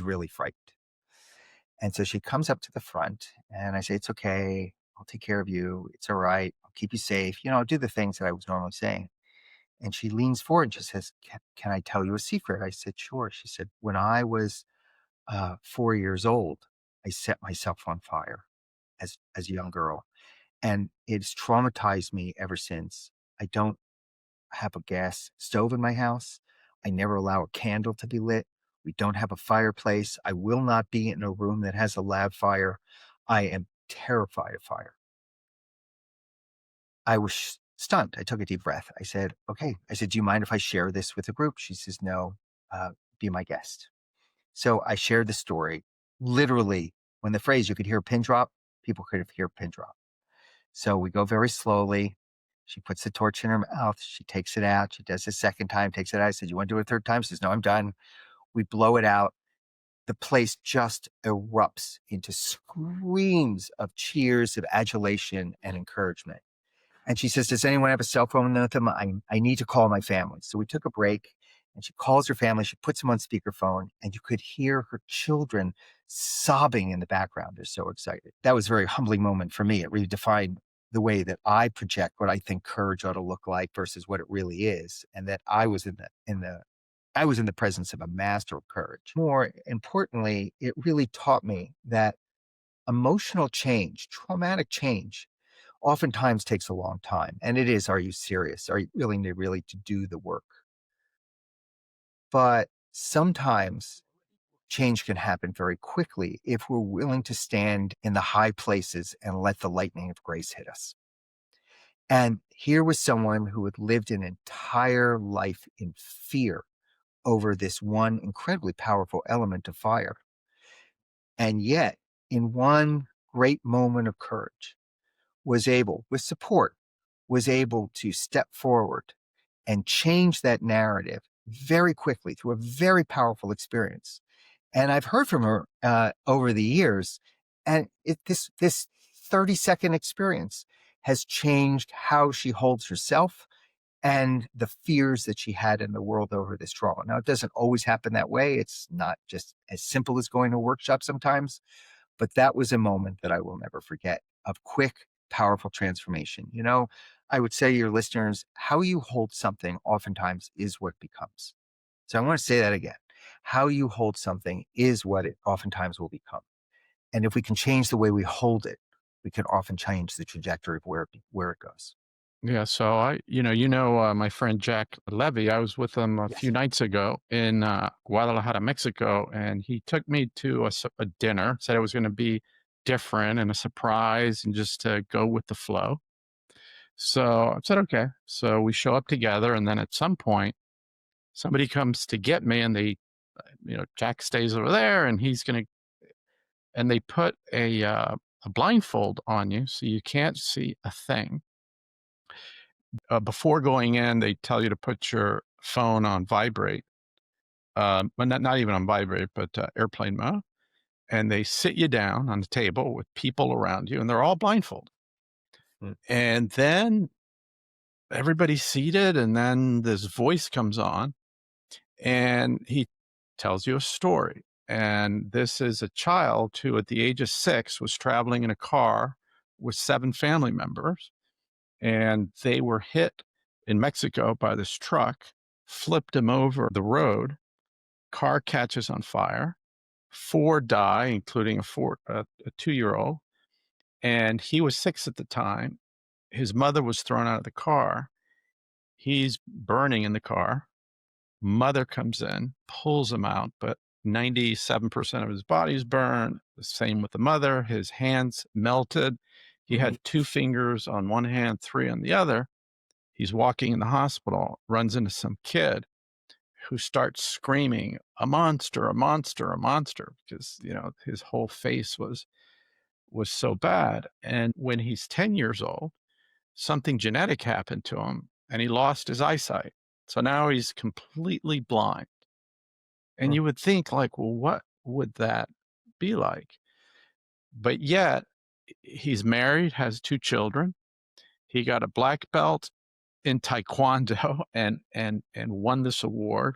really frightened. And so she comes up to the front and I say, it's okay. I'll take care of you. It's all right. I'll keep you safe. I'll do the things that I was normally saying. And she leans forward and she says, can I tell you a secret? I said, sure. She said, when I was 4 years old, I set myself on fire as a young girl, and it's traumatized me ever since. I don't have a gas stove in my house. I never allow a candle to be lit. We don't have a fireplace. I will not be in a room that has a loud fire. I am terrified of fire. I was stunned. I took a deep breath. I said, okay. I said, do you mind if I share this with the group? She says, no, be my guest. So I shared the story. Literally, when the phrase you could hear a pin drop, people could hear a pin drop. So we go very slowly. She puts the torch in her mouth. She takes it out. She does the second time, takes it out. I said, you want to do it a third time? She says, no, I'm done. We blow it out. The place just erupts into screams of cheers, of adulation and encouragement. And she says, does anyone have a cell phone with them? I need to call my family. So we took a break and she calls her family. She puts them on speakerphone and you could hear her children sobbing in the background. They're so excited. That was a very humbling moment for me. It really defined the way that I project what I think courage ought to look like versus what it really is. And that I was I was in the presence of a master of courage. More importantly, it really taught me that emotional change, traumatic change, oftentimes takes a long time. And it is, are you serious? Are you willing to really to do the work? But sometimes change can happen very quickly if we're willing to stand in the high places and let the lightning of grace hit us. And here was someone who had lived an entire life in fear over this one incredibly powerful element of fire. And yet, in one great moment of courage, was able, with support, was able to step forward and change that narrative very quickly through a very powerful experience. And I've heard from her over the years, and this 30-second experience has changed how she holds herself and the fears that she had in the world over this trauma. Now, it doesn't always happen that way. It's not just as simple as going to a workshop sometimes, but that was a moment that I will never forget of quick, powerful transformation. I would say to your listeners, how you hold something oftentimes is what becomes. So I want to say that again. How you hold something is what it oftentimes will become. And if we can change the way we hold it, we can often change the trajectory of where it goes. Yeah, so my friend Jack Levy. I was with him a few Yes. nights ago in Guadalajara, Mexico, and he took me to a dinner. Said it was going to be different and a surprise, and just to go with the flow. So I said, okay. So we show up together, and then at some point, somebody comes to get me, and Jack stays over there, and and they put a blindfold on you, so you can't see a thing. Before going in, they tell you to put your phone on vibrate, but not even on vibrate, but airplane mode. And they sit you down on the table with people around you, and they're all blindfolded. Mm. And then everybody's seated, and then this voice comes on, and he tells you a story. And this is a child who, at the age of 6, was traveling in a car with 7 family members, and they were hit in Mexico by this truck, flipped him over the road. Car catches on fire. 4 die, including a 2-year-old, and he was 6 at the time. His mother was thrown out of the car. He's burning in the car. Mother comes in, pulls him out, but 97% of his body's burned. The same with the mother. His hands melted. He Mhm. had 2 fingers on one hand, 3 on the other. He's walking in the hospital, runs into some kid who starts screaming, "A monster, a monster, a monster," because, his whole face was so bad. And when he's 10 years old, something genetic happened to him and he lost his eyesight. So now he's completely blind. And Mm. you would think, like, well, what would that be like? But yet he's married, has 2 children. He got a black belt in taekwondo and won this award,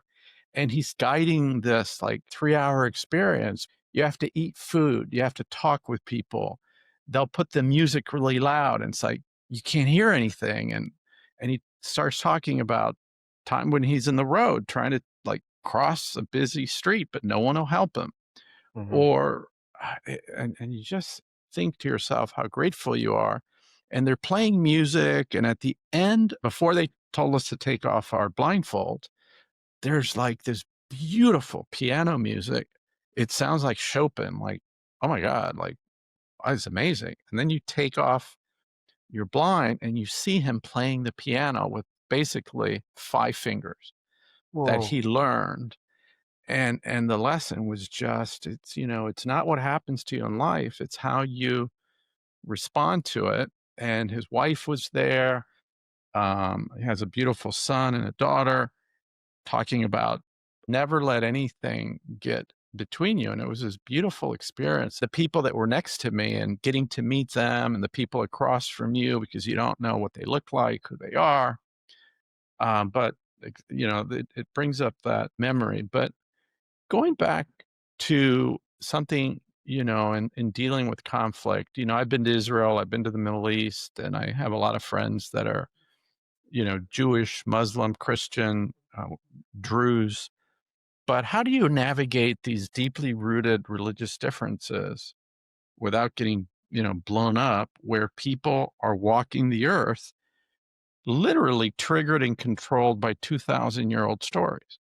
and he's guiding this like 3-hour experience. You have to eat food, you have to talk with people. They'll put the music really loud, and it's like you can't hear anything. And he starts talking about time when he's in the road trying to like cross a busy street, but no one will help him. Mhm. Or and you just think to yourself how grateful you are. And they're playing music, and at the end, before they told us to take off our blindfold, there's like this beautiful piano music. It sounds like Chopin, like, oh my God, like, it's amazing. And then you take off your blind and you see him playing the piano with basically 5 fingers that Whoa. he learned. And the lesson was just, it's not what happens to you in life, it's how you respond to it. And his wife was there. He has a beautiful son and a daughter, talking about never let anything get between you. And it was this beautiful experience. The people that were next to me and getting to meet them, and the people across from you, because you don't know what they look like, who they are. But it brings up that memory. But going back to something, in dealing with conflict, I've been to Israel, I've been to the Middle East, and I have a lot of friends that are, Jewish, Muslim, Christian, Druze. But how do you navigate these deeply rooted religious differences without getting, blown up, where people are walking the earth literally triggered and controlled by 2,000-year-old stories?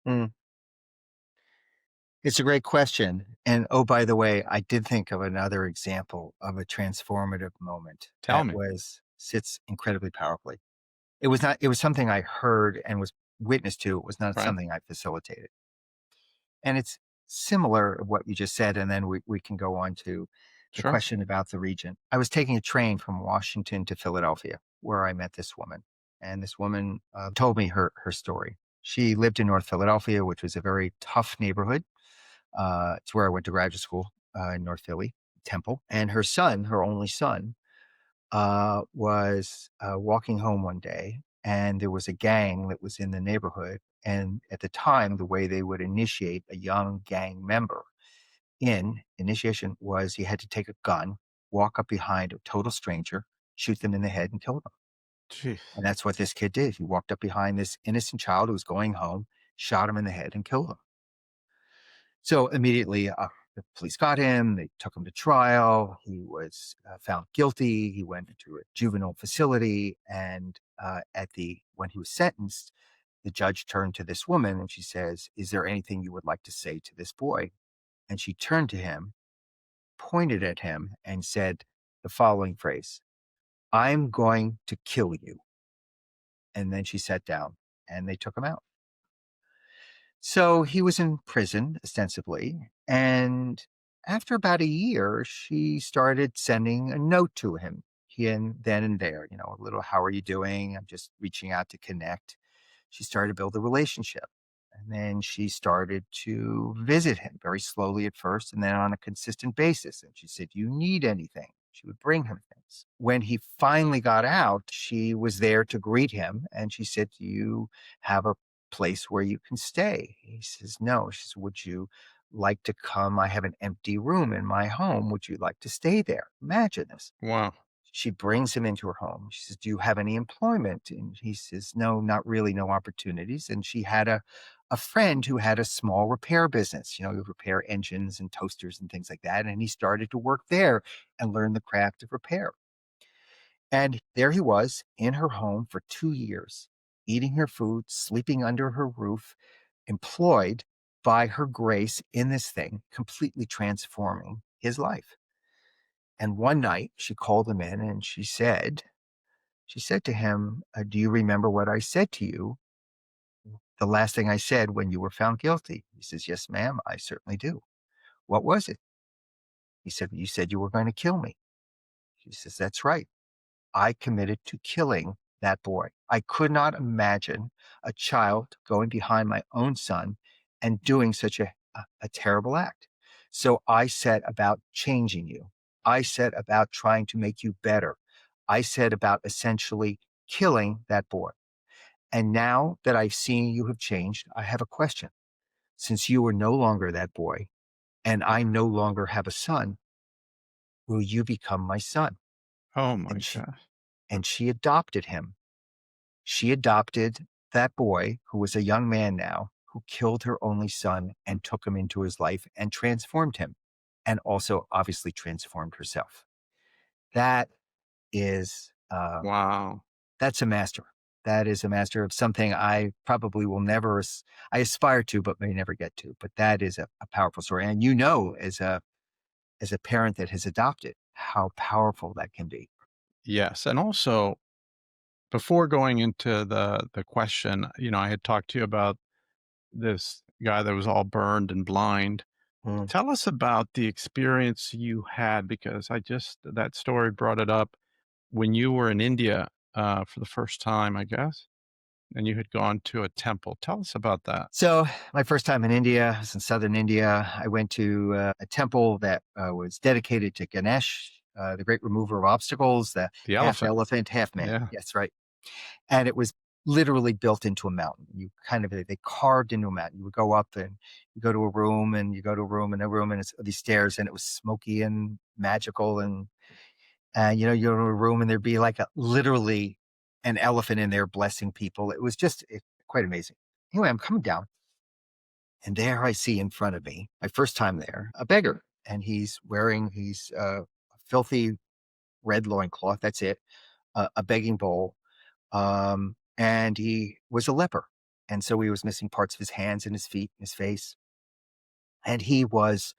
Mm. It's a great question. And oh, by the way, I did think of another example of a transformative moment Tell that me. was sits incredibly powerfully. It was something I heard and was witness to. It was not Right? something I facilitated. And it's similar of what you just said, and then we can go on to the Sure. question about the region. I was taking a train from Washington to Philadelphia, where I met this woman, and this woman told me her story. She lived in North Philadelphia, which was a very tough neighborhood. It's where I went to graduate school in North Philly, Temple. And her son, her only son, was walking home one day, and there was a gang that was in the neighborhood. And at the time, the way they would initiate a young gang member in initiation was he had to take a gun, walk up behind a total stranger, shoot them in the head, and kill them. Jeez. And that's what this kid did. He walked up behind this innocent child who was going home, shot him in the head, and killed him. So immediately, The police got him. They took him to trial. He was found guilty. He went into a juvenile facility. And when he was sentenced, the judge turned to this woman and she says, "Is there anything you would like to say to this boy?" And she turned to him, pointed at him, and said the following phrase: "I'm going to kill you." And then she sat down and they took him out. So he was in prison, ostensibly. And after about a year, she started sending a note to him here and then and there, a little, "How are you doing? I'm just reaching out to connect." She started to build a relationship. And then she started to visit him very slowly at first and then on a consistent basis. And she said, "Do you need anything?" She would bring him things. When he finally got out, she was there to greet him. And she said, "Do you have a place where you can stay?" He says, "No." She says, "Would you like to come? I have an empty room in my home. Would you like to stay there?" Imagine this. Wow. She brings him into her home. She says, "Do you have any employment?" And he says, "No, not really, no opportunities." And she had a friend who had a small repair business, he would repair engines and toasters and things like that. And he started to work there and learn the craft of repair. And there he was in her home for 2 years, eating her food, sleeping under her roof, employed by her grace in this thing, completely transforming his life. And one night she called him in and she said to him, "Do you remember what I said to you? The last thing I said when you were found guilty?" He says, "Yes, ma'am, I certainly do." "What was it?" He said, "You said you were going to kill me." She says, "That's right. I committed to killing that boy. I could not imagine a child going behind my own son and doing such a terrible act. So I set about changing you. I set about trying to make you better. I set about essentially killing that boy. And now that I've seen you have changed, I have a question. Since you are no longer that boy and I no longer have a son, will you become my son?" Oh my And she, God. and she adopted him. She adopted that boy, who was a young man now, who killed her only son and took him into his life and transformed him, and also obviously transformed herself. That is, Wow. that's a master. That is a master of something I probably will never, I aspire to, but may never get to. But that is a powerful story. And as a parent that has adopted, how powerful that can be. Yes. And also, before going into the question, I had talked to you about this guy that was all burned and blind. Mm. Tell us about the experience you had because that story brought it up when you were in India for the first time, I guess, and you had gone to a temple. Tell us about that. So, my first time in India, I was in southern India. I went to a temple that was dedicated to Ganesh, the great remover of obstacles, the The half elephant. elephant, half man. Yeah. Yes, right. And it was literally built into a mountain. They carved into a mountain. You would go up and you go to a room and you go to a room and a room and it's these stairs and it was smoky and magical. And you go to a room and there'd be like literally an elephant in there blessing people. It was just quite amazing. Anyway, I'm coming down and there I see in front of me, my first time there, a beggar. And he's a filthy red loincloth. That's it. A begging bowl. And he was a leper. And so he was missing parts of his hands and his feet and his face. And he was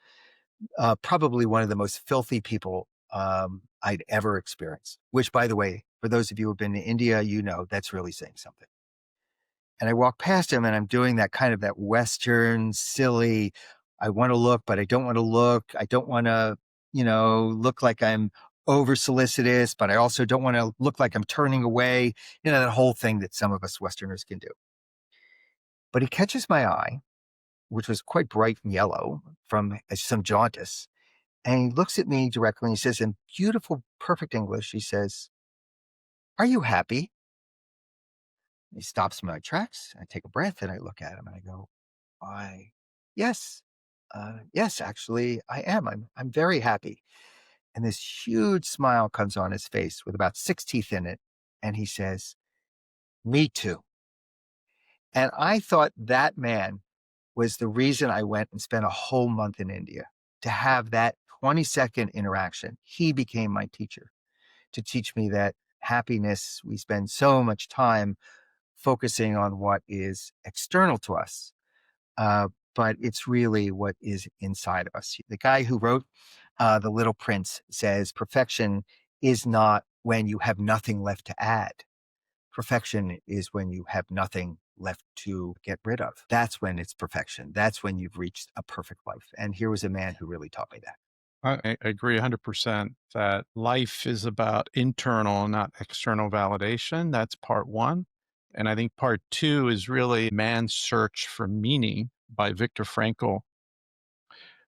probably one of the most filthy people I'd ever experienced, which, by the way, for those of you who have been to India, that's really saying something. And I walk past him and I'm doing that kind of that Western silly, I want to look, but I don't want to look. I don't want to, look like I'm over solicitous, but I also don't want to look like I'm turning away, that whole thing that some of us Westerners can do. But he catches my eye, which was quite bright and yellow from some jaundice. And he looks at me directly and he says in beautiful, perfect English, he says, "Are you happy?" He stops my tracks. I take a breath and I look at him and I go, "I, yes, yes, actually, I am. I'm very happy." And this huge smile comes on his face with about 6 teeth in it. And he says, "Me too." And I thought that man was the reason I went and spent a whole month in India. to have that 20-second interaction. He became my teacher to teach me that happiness, we spend so much time focusing on what is external to us, but it's really what is inside of us. The guy who wrote The Little Prince says perfection is not when you have nothing left to add. Perfection is when you have nothing left to get rid of. That's when it's perfection. That's when you've reached a perfect life. And here was a man who really taught me that. I agree 100% that life is about internal, not external validation. That's part one. And I think part two is really Man's Search for Meaning by Viktor Frankl,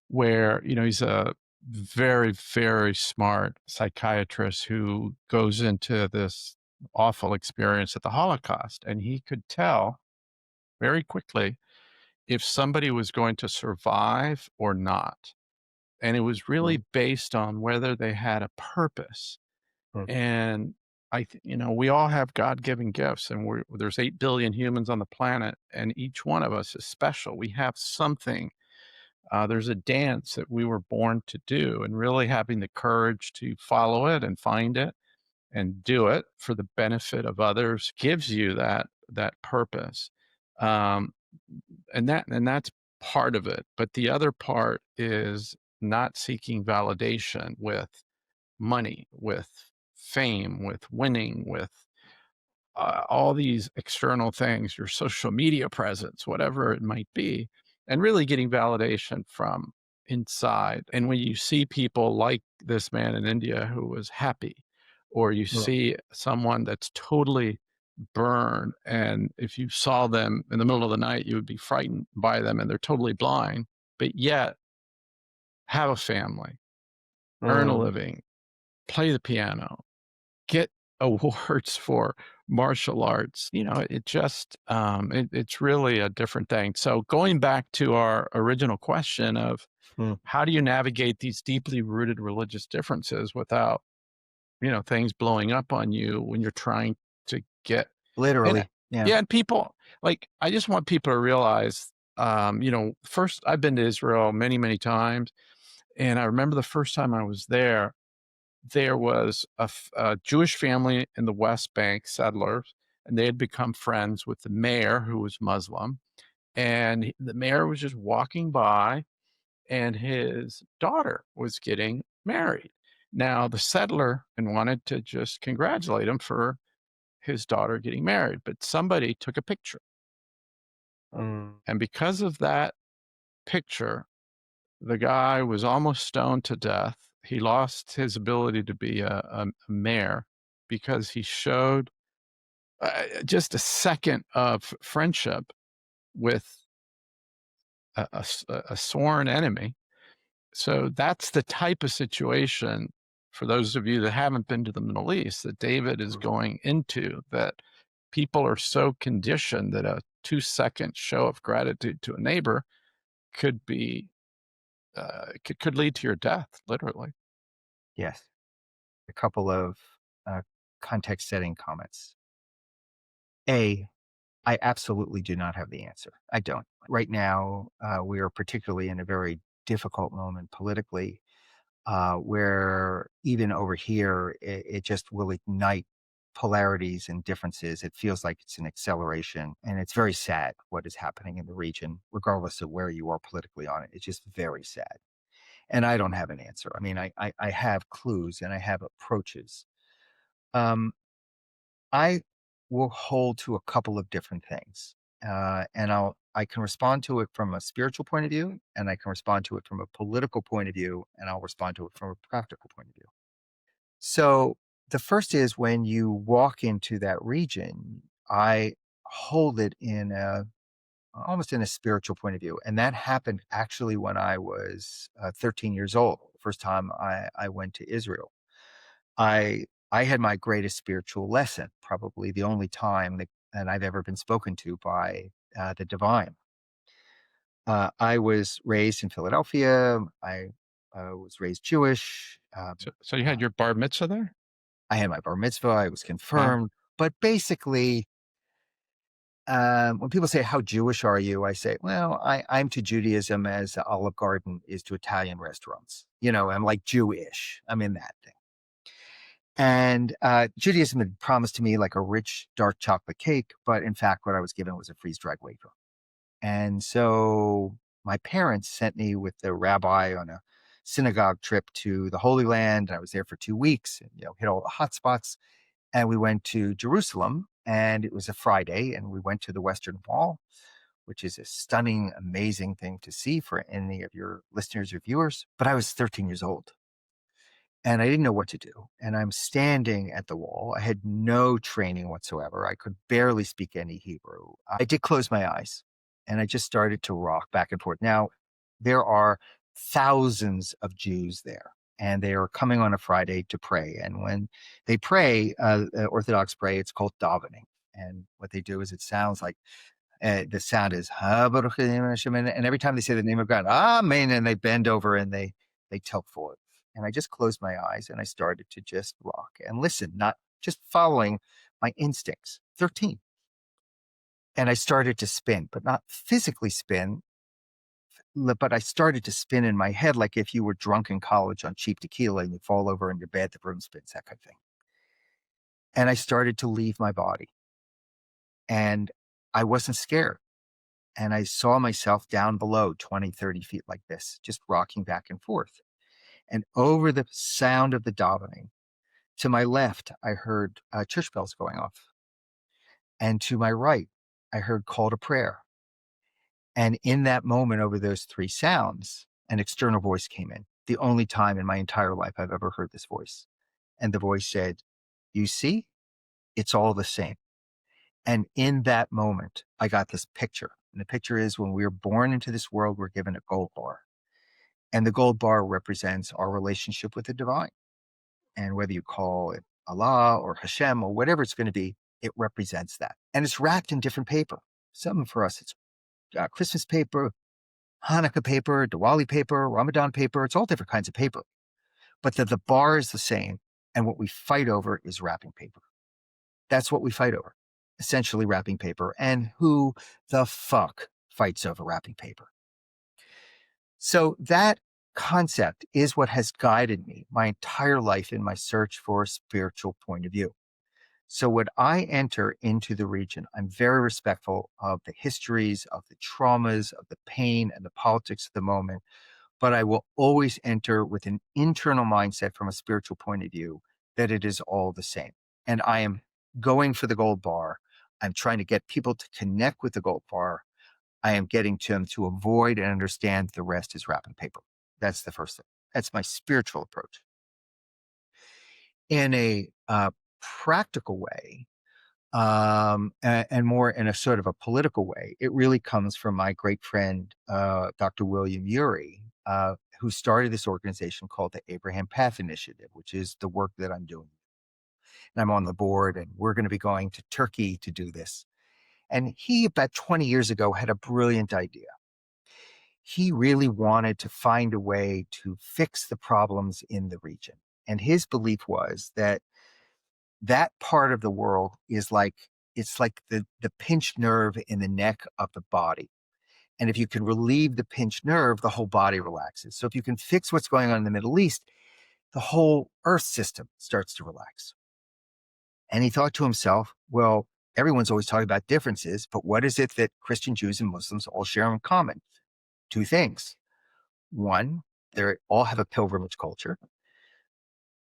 where, he's a very, very smart psychiatrist who goes into this awful experience at the Holocaust. And he could tell very quickly if somebody was going to survive or not. And it was Mm, really based on whether they had a purpose. mm, And we all have God-given gifts, and there's 8 billion humans on the planet, and each one of us is special. We have something. There's a dance that we were born to do, and really having the courage to follow it and find it and do it for the benefit of others gives you that purpose. Um, and that's part of it. But the other part is not seeking validation with money, with fame, with winning, with all these external things, your social media presence, whatever it might be, and really getting validation from inside. And when you see people like this man in India who was happy, or you mm. see someone that's totally burned, and if you saw them in the middle of the night, you would be frightened by them, and they're totally blind, but yet have a family, earn a Mm, living, play the piano, get awards for martial arts. It's really a different thing. So going back to our original question of mm. how do you navigate these deeply rooted religious differences without, things blowing up on you when you're trying to get and Literally. Yeah. yeah, and people I just want people to realize, first I've been to Israel many, many times. And I remember the first time I was there was a Jewish family in the West Bank, settlers, and they had become friends with the mayor who was Muslim. And the mayor was just walking by, and his daughter was getting married. Now, the settler and wanted to just congratulate him for his daughter getting married, but somebody took a picture. Mm, And because of that picture, the guy was almost stoned to death. He lost his ability to be a mayor because he showed just a second of friendship with a sworn enemy. So that's the type of situation, for those of you that haven't been to the Middle East, that David is mm. going into, that people are so conditioned that a 2-second show of gratitude to a neighbor could be could lead to your death, literally. Yes. A couple of uh, context setting comments. A, I absolutely do not have the answer. I don't. Right now, we are particularly in a very difficult moment politically, where even over here, it just will ignite polarities and differences. It feels like it's an acceleration, and it's very sad what is happening in the region, regardless of where you are politically on it. It's just very sad. And I don't have an answer. I mean, I have clues and I have approaches. Um, I will hold to a couple of different things, and I can respond to it from a spiritual point of view, and I can respond to it from a political point of view, and I'll respond to it from a practical point of view. So the first is when you walk into that region, I hold it in a almost in a spiritual point of view, and that happened actually when I was 13 years old. First time I went to Israel. I had my greatest spiritual lesson, probably the only time that I've ever been spoken to by the divine. I was raised in Philadelphia. I was raised Jewish. So you Uh, had your bar mitzvah there? I had my bar mitzvah. I was Wow. confirmed, but basically, when people say, "How Jewish are you?" I say, "Well, I'm to Judaism as Olive Garden is to Italian restaurants. I'm like Jewish. I'm in that thing." And Judaism had promised to me like a rich dark chocolate cake, but in fact, what I was given was a freeze-dried wafer. And so my parents sent me with the rabbi on a synagogue trip to the Holy Land. I was there for 2 weeks and hit all the hot spots. And we went to Jerusalem, and it was a Friday, and we went to the Western Wall, which is a stunning, amazing thing to see for any of your listeners or viewers. But I was 13 years old and I didn't know what to do. And I'm standing at the wall. I had no training whatsoever. I could barely speak any Hebrew. I did close my eyes and I just started to rock back and forth. Now, there are thousands of Jews there, and they are coming on a Friday to pray. And when they pray, Orthodox pray, it's called davening. And what they do is it sounds like the sound is "Ha Baruch Hashem," and every time they say the name of God, Amen, and they bend over and they tilt forward. And I just closed my eyes and I started to just rock and listen, not just following my instincts. 13. And I started to spin, but not physically spin, but I started to spin in my head like if you were drunk in college on cheap tequila and you fall over in your bed, the room spins, that kind of thing. And I started to leave my body. And I wasn't scared. And I saw myself down below 20, 30 feet like this, just rocking back and forth. And over the sound of the davening, to my left, I heard church bells going off. And to my right, I heard call to prayer. And in that moment, over those three sounds, an external voice came in. The only time in my entire life I've ever heard this voice. And the voice said, "You see, it's all the same." And in that moment, I got this picture. And the picture is when we are born into this world, we're given a gold bar. And the gold bar represents our relationship with the divine. And whether you call it Allah or Hashem or whatever it's going to be, it represents that. And it's wrapped in different paper. Some for us, it's Christmas paper, Hanukkah paper, Diwali paper, Ramadan paper. It's all different kinds of paper. But the bar is the same. And what we fight over is wrapping paper. That's what we fight over, essentially wrapping paper. And who the fuck fights over wrapping paper? So that concept is what has guided me my entire life in my search for a spiritual point of view. So when I enter into the region, I'm very respectful of the histories, of the traumas, of the pain and the politics of the moment, but I will always enter with an internal mindset from a spiritual point of view that it is all the same. And I am going for the gold bar. I'm trying to get people to connect with the gold bar. I am getting them to avoid and understand the rest is wrapping paper. That's the first thing. That's my spiritual approach. In a practical way, and more in a sort of a political way, it really comes from my great friend, Dr. William Urey, who started this organization called the Abraham Path Initiative, which is the work that I'm doing. And I'm on the board, and we're going to be going to Turkey to do this. And he, about 20 years ago, had a brilliant idea. He really wanted to find a way to fix the problems in the region. And his belief was that that part of the world is like, it's like the pinched nerve in the neck of the body. And if you can relieve the pinched nerve, the whole body relaxes. So if you can fix what's going on in the Middle East, the whole earth system starts to relax. And he thought to himself, well, everyone's always talking about differences, but what is it that Christian Jews and Muslims all share in common? Two things. One, they all have a pilgrimage culture.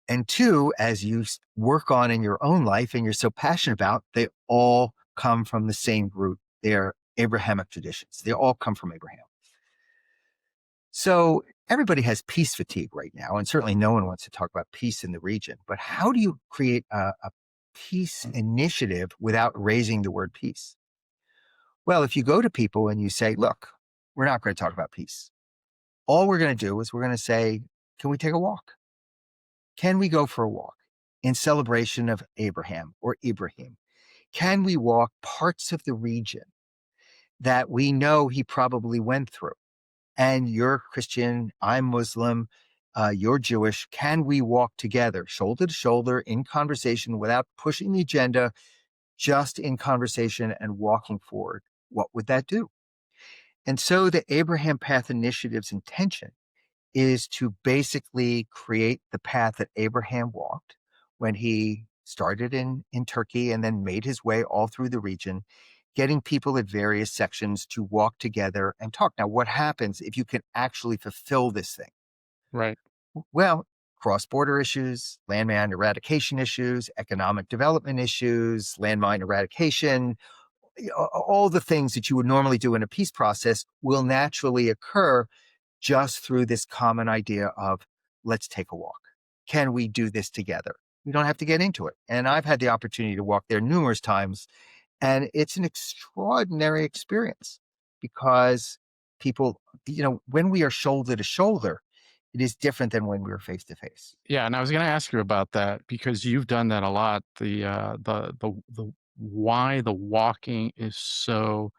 And two, as you work on in your own life and you're so passionate about, they all come from the same root. They are Abrahamic traditions. They all come from Abraham. So everybody has peace fatigue right now, and certainly no one wants to talk about peace in the region. But how do you create a peace initiative without raising the word peace? Well, if you go to people and you say, look, we're not going to talk about peace. All we're going to do is we're going to say, can we take a walk? Can we go for a walk in celebration of Abraham or Ibrahim? Can we walk parts of the region that we know he probably went through? And you're Christian, I'm Muslim, you're Jewish. Can we walk together, shoulder to shoulder, in conversation without pushing the agenda, just in conversation and walking forward, what would that do? And so the Abraham Path Initiative's intention is to basically create the path that Abraham walked when he started in Turkey and then made his way all through the region, getting people at various sections to walk together and talk. Now, what happens if you can actually fulfill this thing? Right. Well, cross-border issues, landmine eradication issues, economic development issues, landmine eradication, all the things that you would normally do in a peace process will naturally occur just through this common idea of let's take a walk. Can we do this together? We don't have to get into it. And I've had the opportunity to walk there numerous times, and it's an extraordinary experience because people, when we are shoulder to shoulder, it is different than when we were face to face. Yeah, and I was going to ask you about that because you've done that a lot. The why the walking is so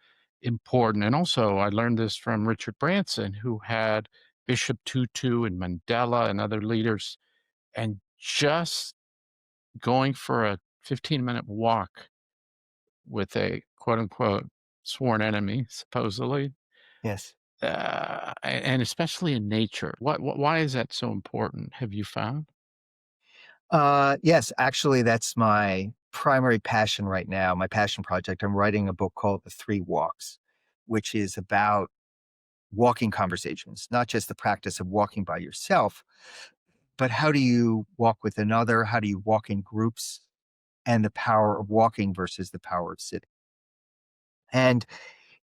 important, and also I learned this from Richard Branson, who had Bishop Tutu and Mandela and other leaders, and just going for a 15-minute walk with a quote unquote sworn enemy, supposedly, Yes. and especially in nature. Why is that so important? Have you found? Yes, actually, that's my primary passion right now, my passion project. I'm writing a book called The Three Walks, which is about walking conversations, not just the practice of walking by yourself, but how do you walk with another? How do you walk in groups? And the power of walking versus the power of sitting. And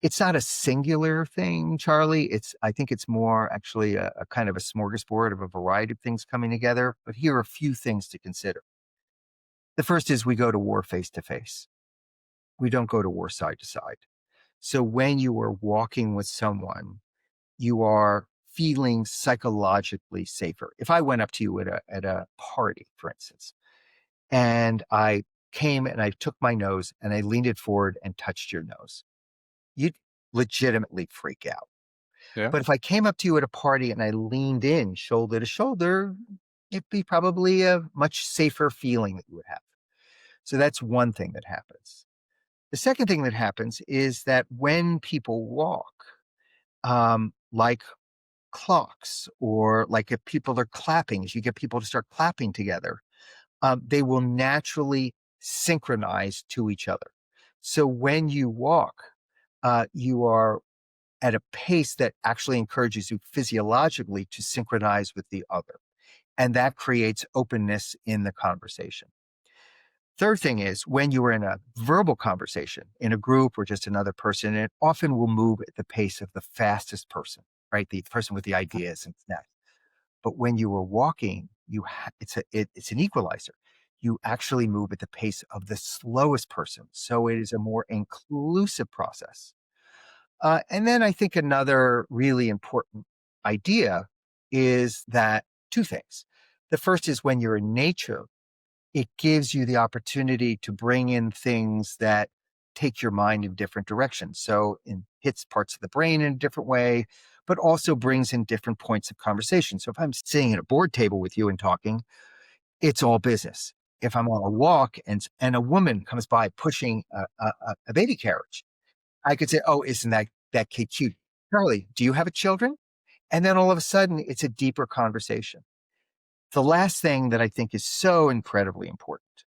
it's not a singular thing, Charlie. I think it's more actually a kind of a smorgasbord of a variety of things coming together. But here are a few things to consider. The first is we go to war face to face. We don't go to war side to side. So when you are walking with someone, you are feeling psychologically safer. If I went up to you at a party, for instance, and I came and I took my nose and I leaned it forward and touched your nose, you'd legitimately freak out. Yeah. But if I came up to you at a party and I leaned in shoulder to shoulder, it'd be probably a much safer feeling that you would have. So that's one thing that happens. The second thing that happens is that when people walk, like clocks or like if people are clapping, as you get people to start clapping together, they will naturally synchronize to each other. So when you walk, you are at a pace that actually encourages you physiologically to synchronize with the other. And that creates openness in the conversation. Third thing is when you are in a verbal conversation in a group or just another person, it often will move at the pace of the fastest person, right? The person with the ideas and snacks. But when you are walking, it's an equalizer. You actually move at the pace of the slowest person. So it is a more inclusive process. And then I think another really important idea is that two things. The first is when you're in nature, it gives you the opportunity to bring in things that take your mind in different directions. So it hits parts of the brain in a different way, but also brings in different points of conversation. So if I'm sitting at a board table with you and talking, it's all business. If I'm on a walk and a woman comes by pushing a baby carriage, I could say, "Oh, isn't that kid cute? Charlie, do you have children?" And then all of a sudden, it's a deeper conversation. The last thing that I think is so incredibly important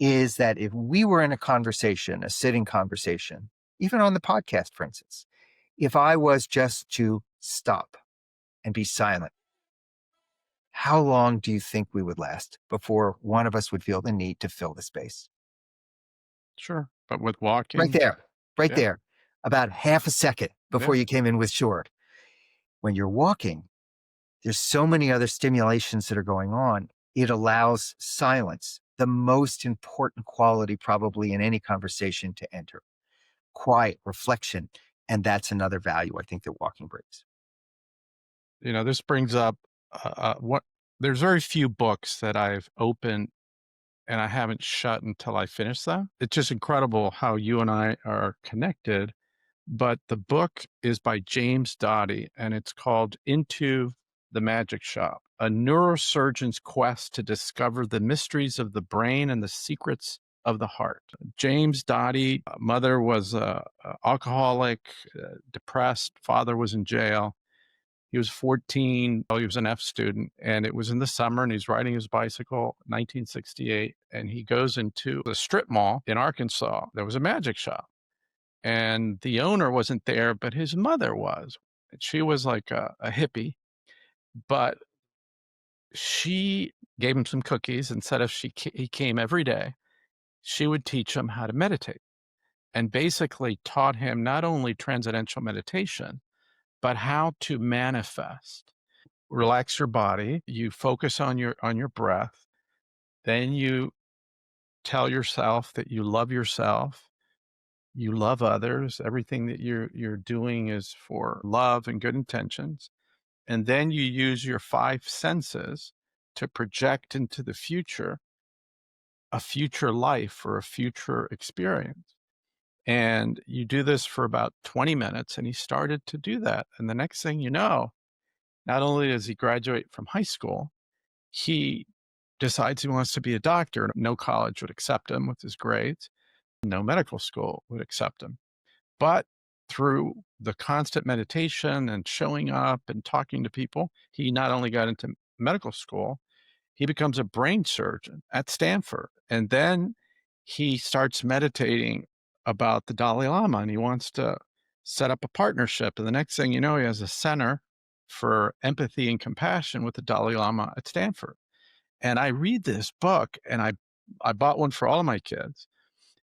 is that if we were in a conversation, a sitting conversation, even on the podcast, for instance, if I was just to stop and be silent, how long do you think we would last before one of us would feel the need to fill the space? Sure. But with Right walking, there, right yeah, there, about half a second yeah. before you came in with short. When you're walking, there's so many other stimulations that are going on. It allows silence, the most important quality probably in any conversation, to enter. Quiet, reflection, and that's another value I think that walking brings. This brings up what there's very few books that I've opened and I haven't shut until I finish them. It's just incredible how you and I are connected. But the book is by James Dottie, and it's called Into the Magic Shop, a neurosurgeon's quest to discover the mysteries of the brain and the secrets of the heart. James Dottie, mother was alcoholic, depressed, father was in jail. He was 14. He was an F student, and it was in the summer, and he's riding his bicycle, 1968, and he goes into the strip mall in Arkansas. There was a magic shop, and the owner wasn't there, but his mother was. She was like a hippie, but she gave him some cookies and said if he came every day, she would teach him how to meditate, and basically taught him not only transcendental meditation, but how to manifest. Relax your body, you focus on your breath, then you tell yourself that you love yourself, you love others, everything that you're doing is for love and good intentions, and then you use your five senses to project into the future a future life or a future experience. And you do this for about 20 minutes, and he started to do that. And the next thing you know, not only does he graduate from high school, he decides he wants to be a doctor. No college would accept him with his grades. No medical school would accept him. But through the constant meditation and showing up and talking to people, he not only got into medical school, he becomes a brain surgeon at Stanford. And then he starts meditating about the Dalai Lama, and he wants to set up a partnership. And the next thing you know, he has a center for empathy and compassion with the Dalai Lama at Stanford. And I read this book, and I bought one for all of my kids.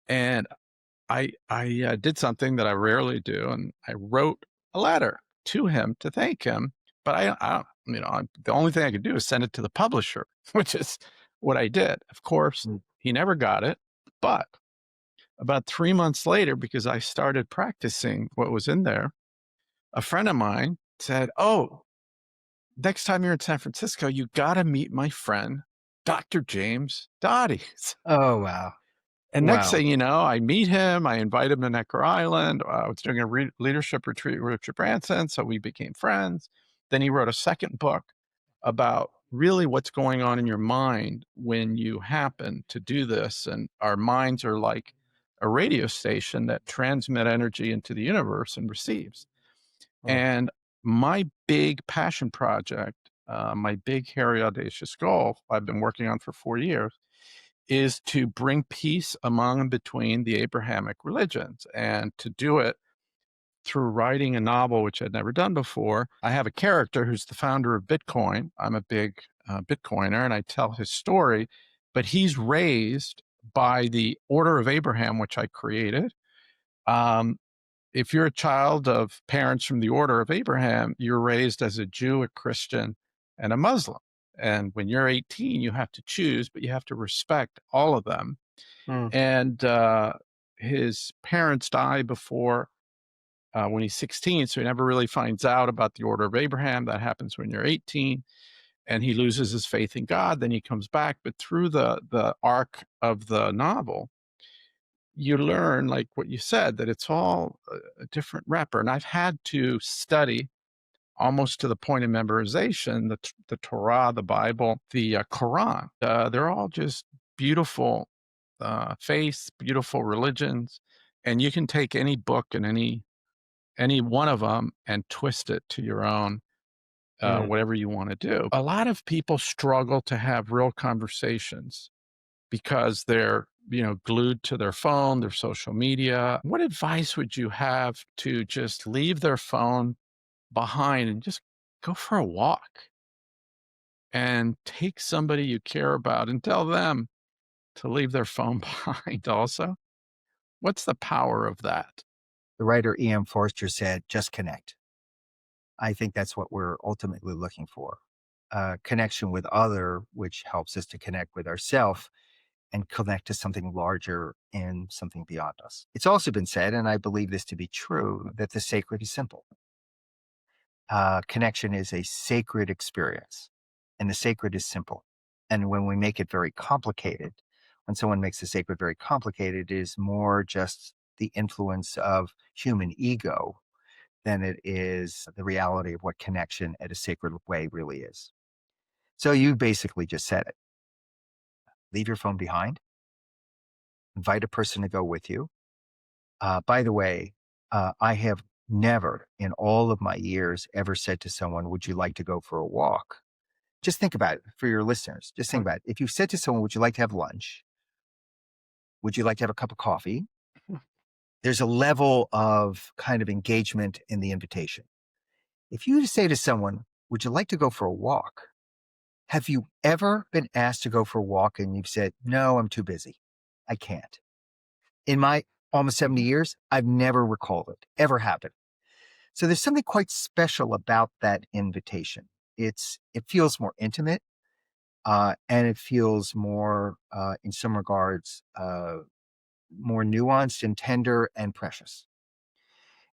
And I did something that I rarely do, and I wrote a letter to him to thank him. But the only thing I could do is send it to the publisher, which is what I did. Of course, he never got it. But about 3 months later, because I started practicing what was in there, a friend of mine said, "Oh, next time you're in San Francisco, you got to meet my friend, Dr. James Dottie." Oh, wow. And next Wow. thing you know, I meet him, I invite him to Necker Island. I was doing a leadership retreat with Richard Branson, so we became friends. Then he wrote a second book about really what's going on in your mind when you happen to do this. And our minds are like a radio station that transmit energy into the universe and receives. Oh, And my big passion project, my big, hairy, audacious goal I've been working on for 4 years is to bring peace among and between the Abrahamic religions, and to do it through writing a novel, which I'd never done before. I have a character who's the founder of Bitcoin. I'm a big Bitcoiner, and I tell his story, but he's raised by the Order of Abraham, which I created. If you're a child of parents from the Order of Abraham, you're raised as a Jew, a Christian, and a Muslim. And when you're 18, you have to choose, but you have to respect all of them. mm, And his parents die before when he's 16, so he never really finds out about the Order of Abraham. That happens when you're 18, and he loses his faith in God. Then he comes back, but through the arc of the novel, you learn, like what you said, that it's all a different wrapper. And I've had to study almost to the point of memorization the Torah, the Bible, the Quran. They're all just beautiful faiths, beautiful religions, and you can take any book and any one of them and twist it to your own mm. whatever you want to do. A lot of people struggle to have real conversations because they're glued to their phone, their social media. What advice would you have to just leave their phone behind and just go for a walk and take somebody you care about and tell them to leave their phone behind also? What's the power of that? The writer E.M. Forster said, just connect. I think that's what we're ultimately looking for. Connection with other, which helps us to connect with ourself and connect to something larger and something beyond us. It's also been said, and I believe this to be true, that the sacred is simple. Connection is a sacred experience, and the sacred is simple. And when we make it very complicated, when someone makes the sacred very complicated, it is more just the influence of human ego than it is the reality of what connection at a sacred way really is. So you basically just said it. Leave your phone behind. invite a person to go with you. By the way, I have never in all of my years ever said to someone, would you like to go for a walk? Just think about it for your listeners. Just think about it. If you said to someone, would you like to have lunch? Would you like to have a cup of coffee? There's a level of kind of engagement in the invitation. If you say to someone, would you like to go for a walk? Have you ever been asked to go for a walk and you've said, no, I'm too busy. I can't. In my almost 70 years, I've never recalled it ever happened. So there's something quite special about that invitation. It feels more intimate, and it feels more, in some regards, more nuanced and tender and precious.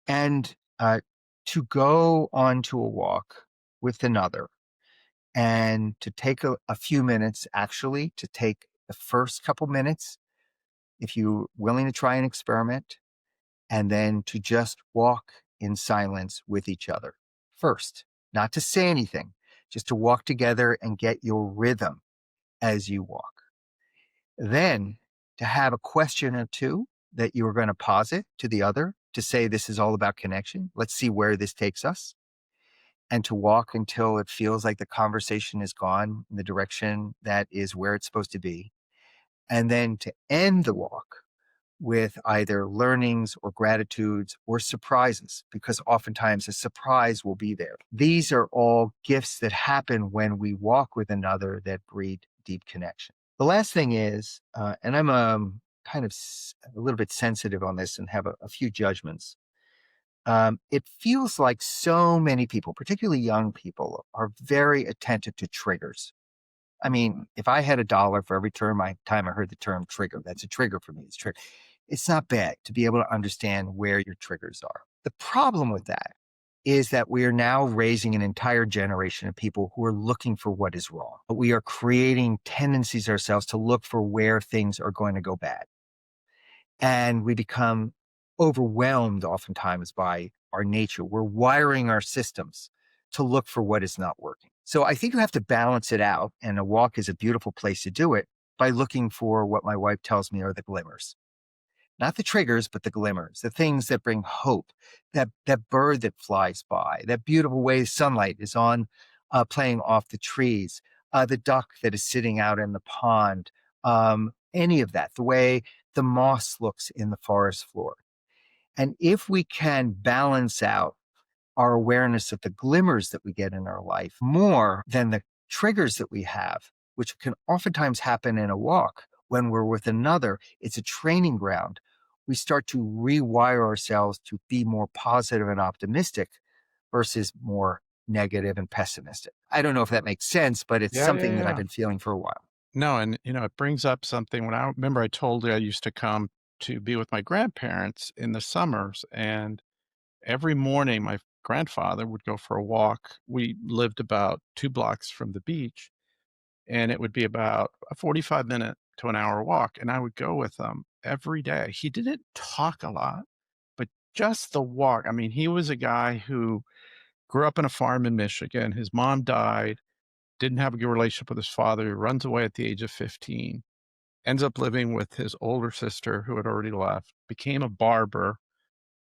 And to go onto a walk with another and to take a few minutes, actually, to take the first couple minutes, if you're willing to try an experiment, and then to just walk in silence with each other first, not to say anything, just to walk together and get your rhythm as you walk. Then to have a question or two that you are going to posit to the other to say, this is all about connection. Let's see where this takes us. And to walk until it feels like the conversation is gone in the direction that is where it's supposed to be. And then to end the walk with either learnings or gratitudes or surprises, because oftentimes a surprise will be there. These are all gifts that happen when we walk with another that breed deep connection. The last thing is, and I'm kind of a little bit sensitive on this and have a few judgments. It feels like so many people, particularly young people, are very attentive to triggers. I mean, if I had $1 for every time I heard the term trigger, that's a trigger for me. It's not bad to be able to understand where your triggers are. The problem with that is that we are now raising an entire generation of people who are looking for what is wrong. We are creating tendencies ourselves to look for where things are going to go bad. And we become overwhelmed oftentimes by our nature. We're wiring our systems to look for what is not working. So I think you have to balance it out. And a walk is a beautiful place to do it by looking for what my wife tells me are the glimmers. Not the triggers, but the glimmers, the things that bring hope, that bird that flies by, that beautiful way sunlight is on, playing off the trees, the duck that is sitting out in the pond, any of that, the way the moss looks in the forest floor. And if we can balance out our awareness of the glimmers that we get in our life more than the triggers that we have, which can oftentimes happen in a walk when we're with another, it's a training ground. We start to rewire ourselves to be more positive and optimistic versus more negative and pessimistic. I don't know if that makes sense, but it's Yeah, yeah, something that I've yeah. been feeling for a while. No, and it brings up something. When I remember, I told you I used to come to be with my grandparents in the summers, and every morning my grandfather would go for a walk. We lived about 2 blocks from the beach, and it would be about a 45-minute to an hour walk, and I would go with him every day. He didn't talk a lot, but just the walk. I mean, he was a guy who grew up on a farm in Michigan. His mom died, didn't have a good relationship with his father. He runs away at the age of 15, ends up living with his older sister who had already left, became a barber,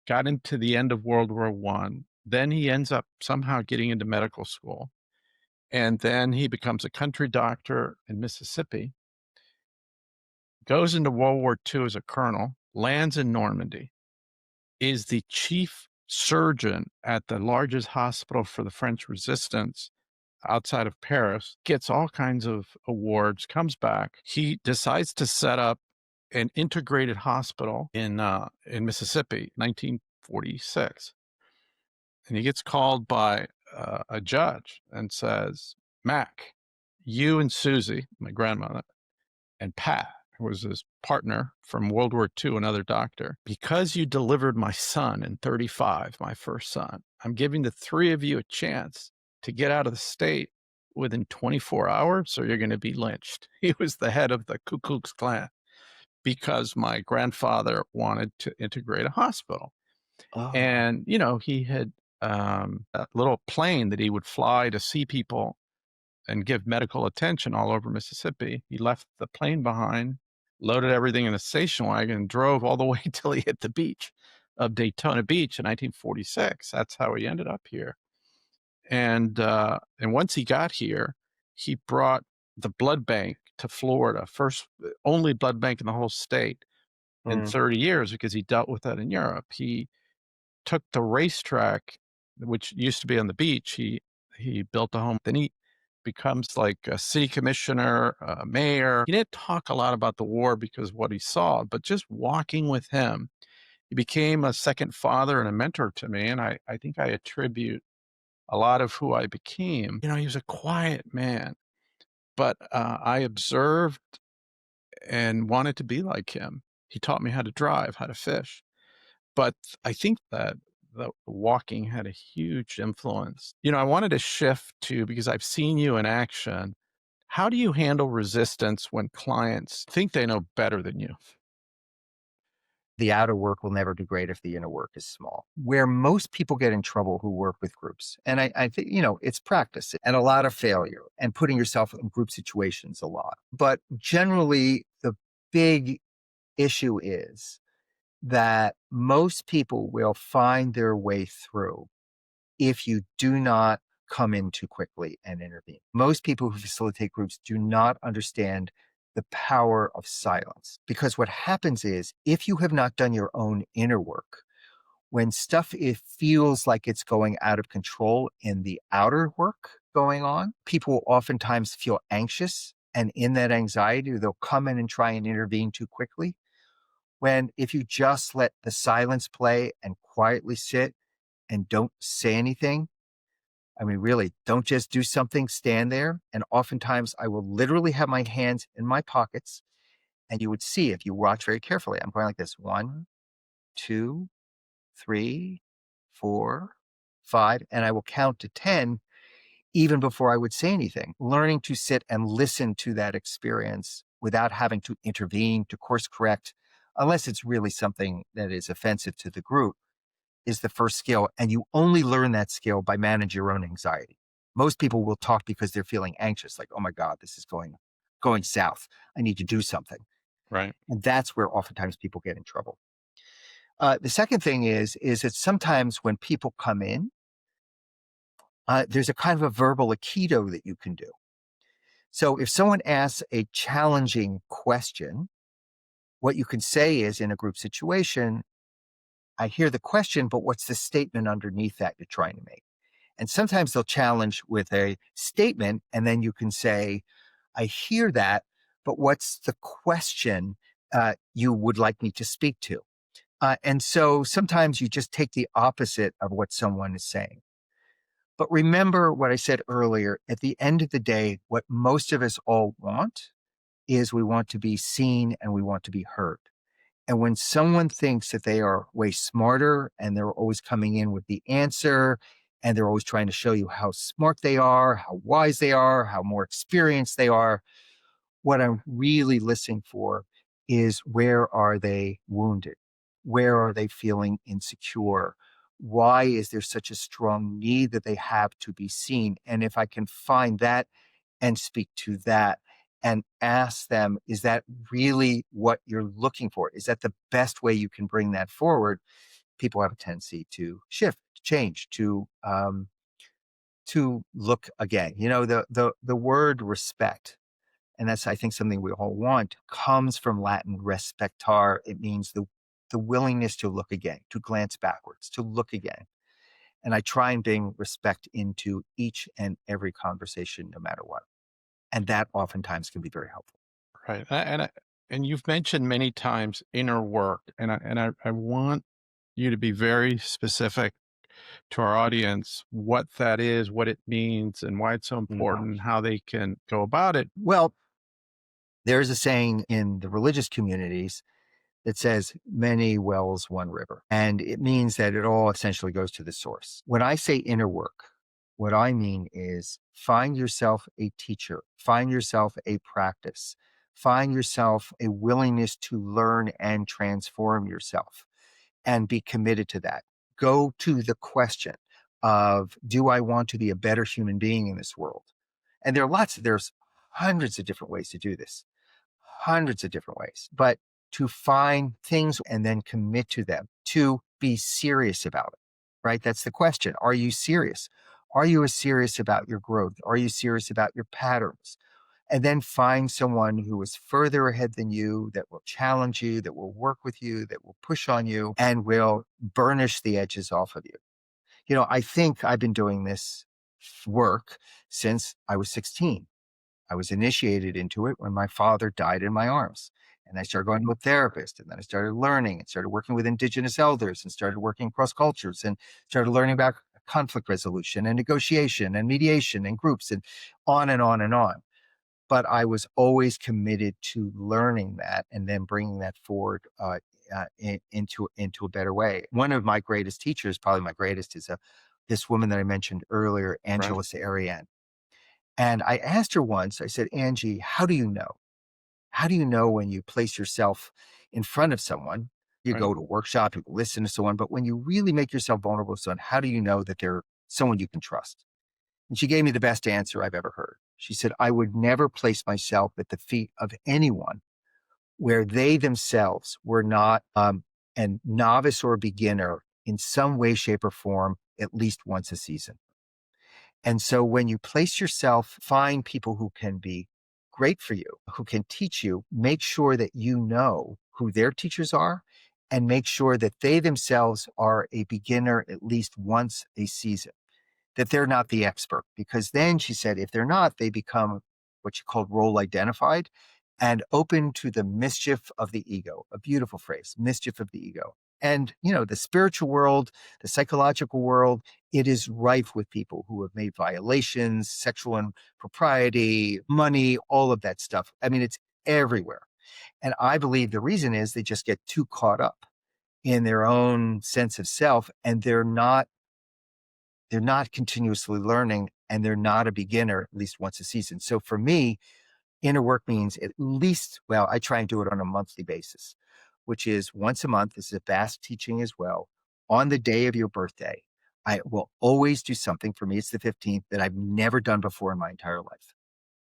got into the end of World War One. Then he ends up somehow getting into medical school. And then he becomes a country doctor in Mississippi, goes into World War II as a colonel, lands in Normandy, is the chief surgeon at the largest hospital for the French resistance outside of Paris, gets all kinds of awards, comes back. He decides to set up an integrated hospital in Mississippi, 1946. And he gets called by a judge and says, Mac, you and Susie, my grandmother, and Pat, who was his partner from World War II, another doctor, because you delivered my son in 35, my first son, I'm giving the three of you a chance to get out of the state within 24 hours or you're going to be lynched. He was the head of the Ku Klux Klan because my grandfather wanted to integrate a hospital. Oh, And, he had a little plane that he would fly to see people and give medical attention all over Mississippi. He left the plane behind, loaded everything in a station wagon, and drove all the way till he hit the beach of Daytona Beach in 1946. That's how he ended up here. And once he got here, he brought the blood bank to Florida, first only blood bank in the whole state in Mm. 30 years because he dealt with that in Europe. He took the racetrack, which used to be on the beach. He built a home. Then he becomes like a city commissioner, a mayor. He didn't talk a lot about the war because of what he saw, but just walking with him, he became a second father and a mentor to me. And I think I attribute a lot of who I became. You know, he was a quiet man, but I observed and wanted to be like him. He taught me how to drive, how to fish. But I think that the walking had a huge influence. You know, I wanted to shift to, because I've seen you in action. How do you handle resistance when clients think they know better than you? The outer work will never do great if the inner work is small. Where most people get in trouble who work with groups, and I think, it's practice and a lot of failure and putting yourself in group situations a lot. But generally, the big issue is that most people will find their way through if you do not come in too quickly and intervene. Most people who facilitate groups do not understand the power of silence, because what happens is if you have not done your own inner work, when stuff it feels like it's going out of control in the outer work going on, people will oftentimes feel anxious, and in that anxiety they'll come in and try and intervene too quickly, when if you just let the silence play and quietly sit and don't say anything, I mean, really, don't just do something, stand there. And oftentimes I will literally have my hands in my pockets, and you would see if you watch very carefully, I'm going like this: 1, 2, 3, 4, 5, and I will count to 10 even before I would say anything. Learning to sit and listen to that experience without having to intervene, to course correct, unless it's really something that is offensive to the group, is the first skill. And you only learn that skill by managing your own anxiety. Most people will talk because they're feeling anxious, like, oh my God, this is going south. I need to do something. Right. And that's where oftentimes people get in trouble. The second thing is that sometimes when people come in, there's a kind of a verbal aikido that you can do. So if someone asks a challenging question, what you can say is, in a group situation, I hear the question, but what's the statement underneath that you're trying to make? And sometimes they'll challenge with a statement, and then you can say, I hear that, but what's the question you would like me to speak to? And so sometimes you just take the opposite of what someone is saying. But remember what I said earlier, at the end of the day, what most of us all want is we want to be seen and we want to be heard. And when someone thinks that they are way smarter and they're always coming in with the answer and they're always trying to show you how smart they are, how wise they are, how more experienced they are, what I'm really listening for is, where are they wounded? Where are they feeling insecure? Why is there such a strong need that they have to be seen? And if I can find that and speak to that and ask them, is that really what you're looking for? Is that the best way you can bring that forward? People have a tendency to shift, to change, to look again. The word respect, and that's, I think, something we all want, comes from Latin respectar. It means the willingness to look again, to glance backwards, to look again. And I try and bring respect into each and every conversation, no matter what. And that oftentimes can be very helpful. Right. And you've mentioned many times inner work, and I want you to be very specific to our audience what that is, what it means, and why it's so Mhm. important, how they can go about it. Well, there's a saying in the religious communities that says, many wells, one river. And it means that it all essentially goes to the source. When I say inner work, what I mean is, find yourself a teacher, find yourself a practice, find yourself a willingness to learn and transform yourself, and be committed to that. Go to the question of, do I want to be a better human being in this world? And there's hundreds of different ways to do this. hundreds of different ways, but to find things and then commit to them, to be serious about it, right? That's the question. Are you serious? Are you serious about your growth? Are you serious about your patterns? And then find someone who is further ahead than you, that will challenge you, that will work with you, that will push on you, and will burnish the edges off of you. I think I've been doing this work since I was 16. I was initiated into it when my father died in my arms. And I started going to a therapist, and then I started learning and started working with indigenous elders and started working across cultures and started learning about conflict resolution and negotiation and mediation and groups and on and on and on. But I was always committed to learning that and then bringing that forward into a better way. One of my greatest teachers, probably my greatest, is this woman that I mentioned earlier, Right. Angela Ariane. And I asked her once, I said, Angie, how do you know? How do you know when you place yourself in front of someone? You Right. go to a workshop, you listen to someone, but when you really make yourself vulnerable to someone, how do you know that they're someone you can trust? And she gave me the best answer I've ever heard. She said, I would never place myself at the feet of anyone where they themselves were not a novice or a beginner in some way, shape, or form at least once a season. And so when you place yourself, find people who can be great for you, who can teach you, make sure that you know who their teachers are and make sure that they themselves are a beginner at least once a season, that they're not the expert. Because then she said, if they're not, they become what she called role identified and open to the mischief of the ego. A beautiful phrase, mischief of the ego. And, the spiritual world, the psychological world, it is rife with people who have made violations, sexual impropriety, money, all of that stuff. I mean, it's everywhere. And I believe the reason is they just get too caught up in their own sense of self, and they're not continuously learning, and they're not a beginner at least once a season. So for me, inner work means at least, well, I try and do it on a monthly basis, which is once a month. This is a fast teaching as well. On the day of your birthday, I will always do something. For me, it's the 15th, that I've never done before in my entire life.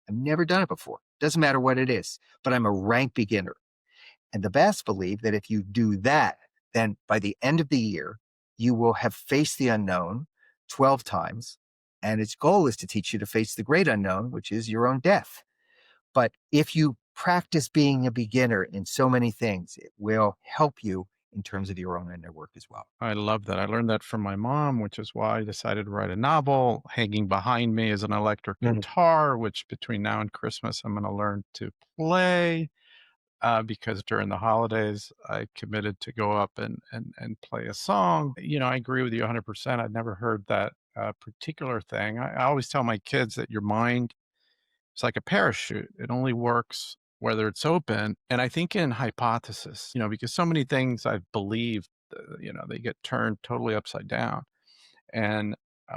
I've never done it before. Doesn't matter what it is, but I'm a rank beginner. And the best believe that if you do that, then by the end of the year, you will have faced the unknown 12 times. And its goal is to teach you to face the great unknown, which is your own death. But if you practice being a beginner in so many things, it will help you in terms of your own inner work as well. I love that. I learned that from my mom, which is why I decided to write a novel. Hanging behind me is an electric Mhm. guitar, which between now and Christmas, I'm going to learn to play because during the holidays, I committed to go up and play a song. I agree with you 100%. I'd never heard that particular thing. I always tell my kids that your mind is like a parachute. It only works whether it's open. And I think in hypothesis, because so many things I've believed, they get turned totally upside down. And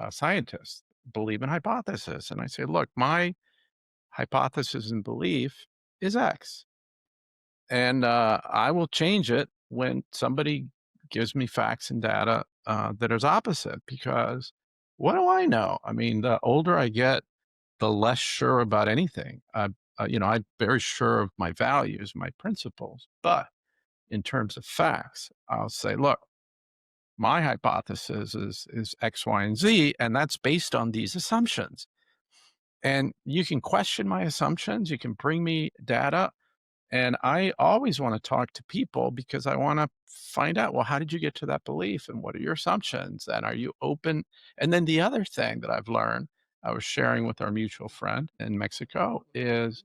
scientists believe in hypothesis. And I say, look, my hypothesis and belief is X. And I will change it when somebody gives me facts and data that is opposite, because what do I know? I mean, the older I get, the less sure about anything. I'm very sure of my values, my principles, but in terms of facts, I'll say, look, my hypothesis is X, Y, and Z, and that's based on these assumptions. And you can question my assumptions, you can bring me data, and I always want to talk to people because I want to find out, well, how did you get to that belief? And what are your assumptions? And are you open? And then the other thing that I've learned, I was sharing with our mutual friend in Mexico, is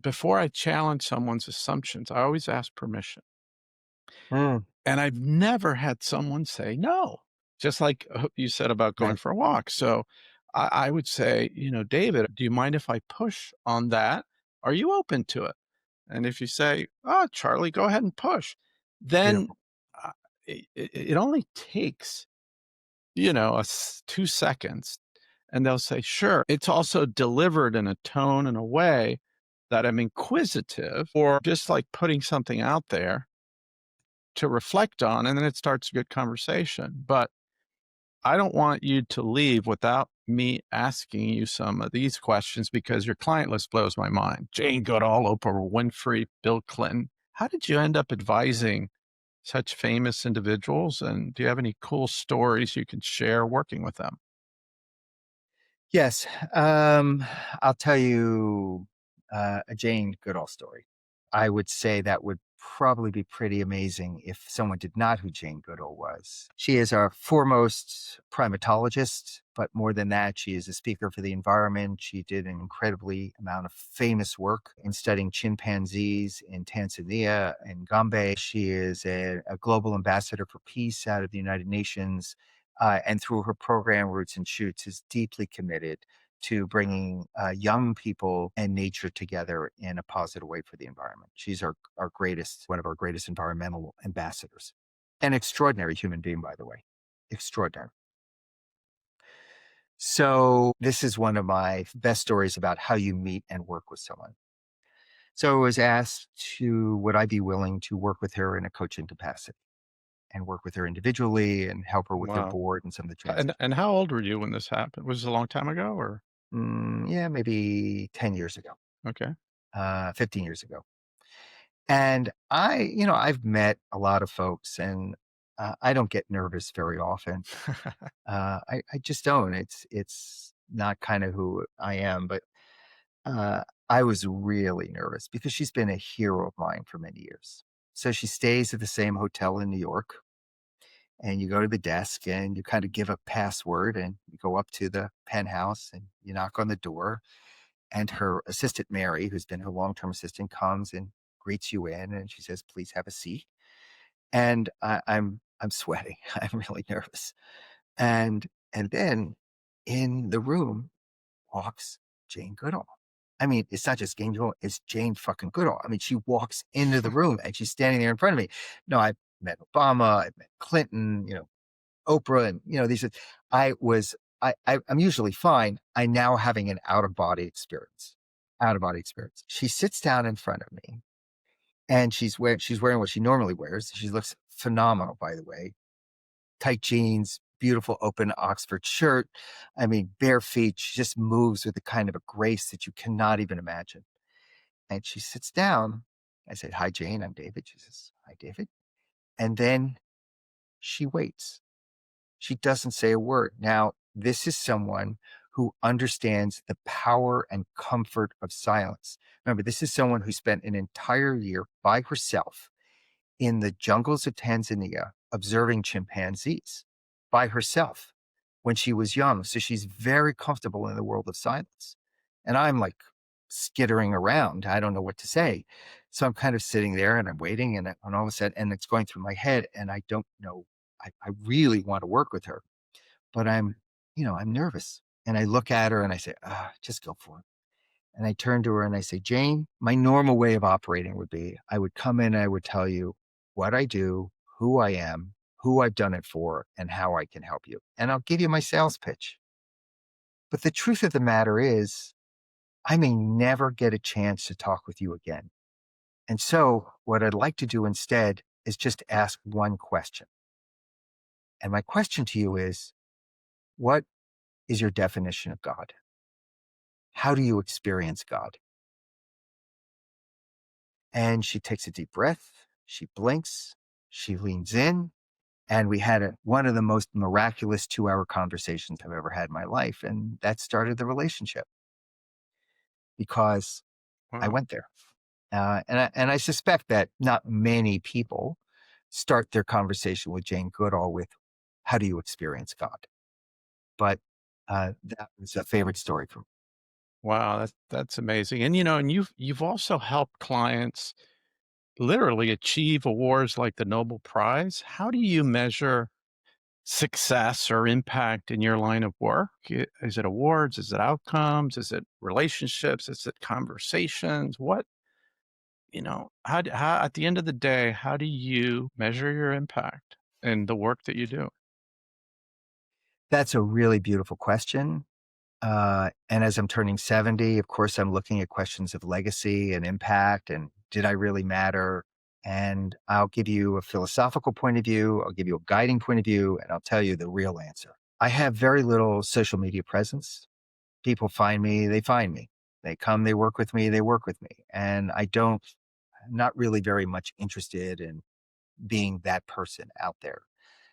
before I challenge someone's assumptions, I always ask permission. Mm, And I've never had someone say no, just like you said about going right. for a walk. So I would say, David, do you mind if I push on that? Are you open to it? And if you say, "Oh, Charlie, go ahead and push," then Beautiful. uh, it only takes, 2 seconds, and they'll say, "Sure." It's also delivered in a tone and a way that I'm inquisitive, or just like putting something out there to reflect on, and then it starts a good conversation. But I don't want you to leave without me asking you some of these questions because your client list blows my mind. Jane Goodall, Oprah Winfrey, Bill Clinton. How did you end up advising such famous individuals? And do you have any cool stories you can share working with them? Yes. I'll tell you a Jane Goodall story. I would say that would probably be pretty amazing if someone did not who Jane Goodall was. She is our foremost primatologist, but more than that, she is a speaker for the environment. She did an incredibly amount of famous work in studying chimpanzees in Tanzania and Gombe. She is a global ambassador for peace out of the United Nations. And through her program, Roots and Shoots, is deeply committed to bringing young people and nature together in a positive way for the environment. She's our greatest, one of our greatest environmental ambassadors. An extraordinary human being, by the way. Extraordinary. So, this is one of my best stories about how you meet and work with someone. So, I was asked to, would I be willing to work with her in a coaching capacity and work with her individually and help her with her Wow. board and some of the And transitions? how old were you when this happened? Was it a long time ago or? Yeah, maybe 10 years ago, Okay. 15 years ago. And I've met a lot of folks and I don't get nervous very often. I just don't. It's not kind of who I am, but uh, I was really nervous because she's been a hero of mine for many years. So she stays at the same hotel in New York, and you go to the desk and you kind of give a password and you go up to the penthouse and you knock on the door, and her assistant Mary, who's been her long-term assistant, comes and greets you in, and she says, "Please have a seat." And I'm sweating. I'm really nervous. And then in the room walks Jane Goodall. I mean, it's not just Jane Goodall, it's Jane fucking Goodall. I mean, she walks into the room and she's standing there in front of me. No, I've met Obama, I've met Clinton, Oprah, and these are I was I'm usually fine. I now having an out of body experience. Out of body experience. She sits down in front of me and she's wearing what she normally wears. She looks phenomenal, by the way. Tight jeans, beautiful open Oxford shirt. I mean, bare feet. She just moves with a kind of a grace that you cannot even imagine. And she sits down. I said, "Hi, Jane. I'm David." She says, "Hi, David." And then she waits. She doesn't say a word. Now, this is someone who understands the power and comfort of silence. Remember, this is someone who spent an entire year by herself in the jungles of Tanzania observing chimpanzees by herself when she was young. So she's very comfortable in the world of silence. And I'm like skittering around. I don't know what to say. So I'm kind of sitting there and I'm waiting, and all of a sudden, and it's going through my head, and I don't know. I really want to work with her, but I'm nervous. And I look at her and I say, just go for it. And I turn to her and I say, "Jane, my normal way of operating would be I would come in and I would tell you what I do, who I am, who I've done it for, and how I can help you. And I'll give you my sales pitch. But the truth of the matter is, I may never get a chance to talk with you again. And so, what I'd like to do instead is just ask one question. And my question to you is, what is your definition of God? How do you experience God?" And she takes a deep breath, she blinks, she leans in, and we had one of the most miraculous 2-hour conversations I've ever had in my life. And that started the relationship because I Wow. went there. And I suspect that not many people start their conversation with Jane Goodall with, "How do you experience God?" But that was a favorite story for me. Wow, that's amazing. And and you've also helped clients literally achieve awards like the Nobel Prize. How do you measure success or impact in your line of work? Is it awards? Is it outcomes? Is it relationships? Is it conversations? How at the end of the day, how do you measure your impact in the work that you do? That's a really beautiful question. And as I'm turning 70, of course, I'm looking at questions of legacy and impact and did I really matter? And I'll give you a philosophical point of view, I'll give you a guiding point of view, and I'll tell you the real answer. I have very little social media presence. People find me, they find me. They come, they work with me, they work with me. And I'm not really very much interested in being that person out there.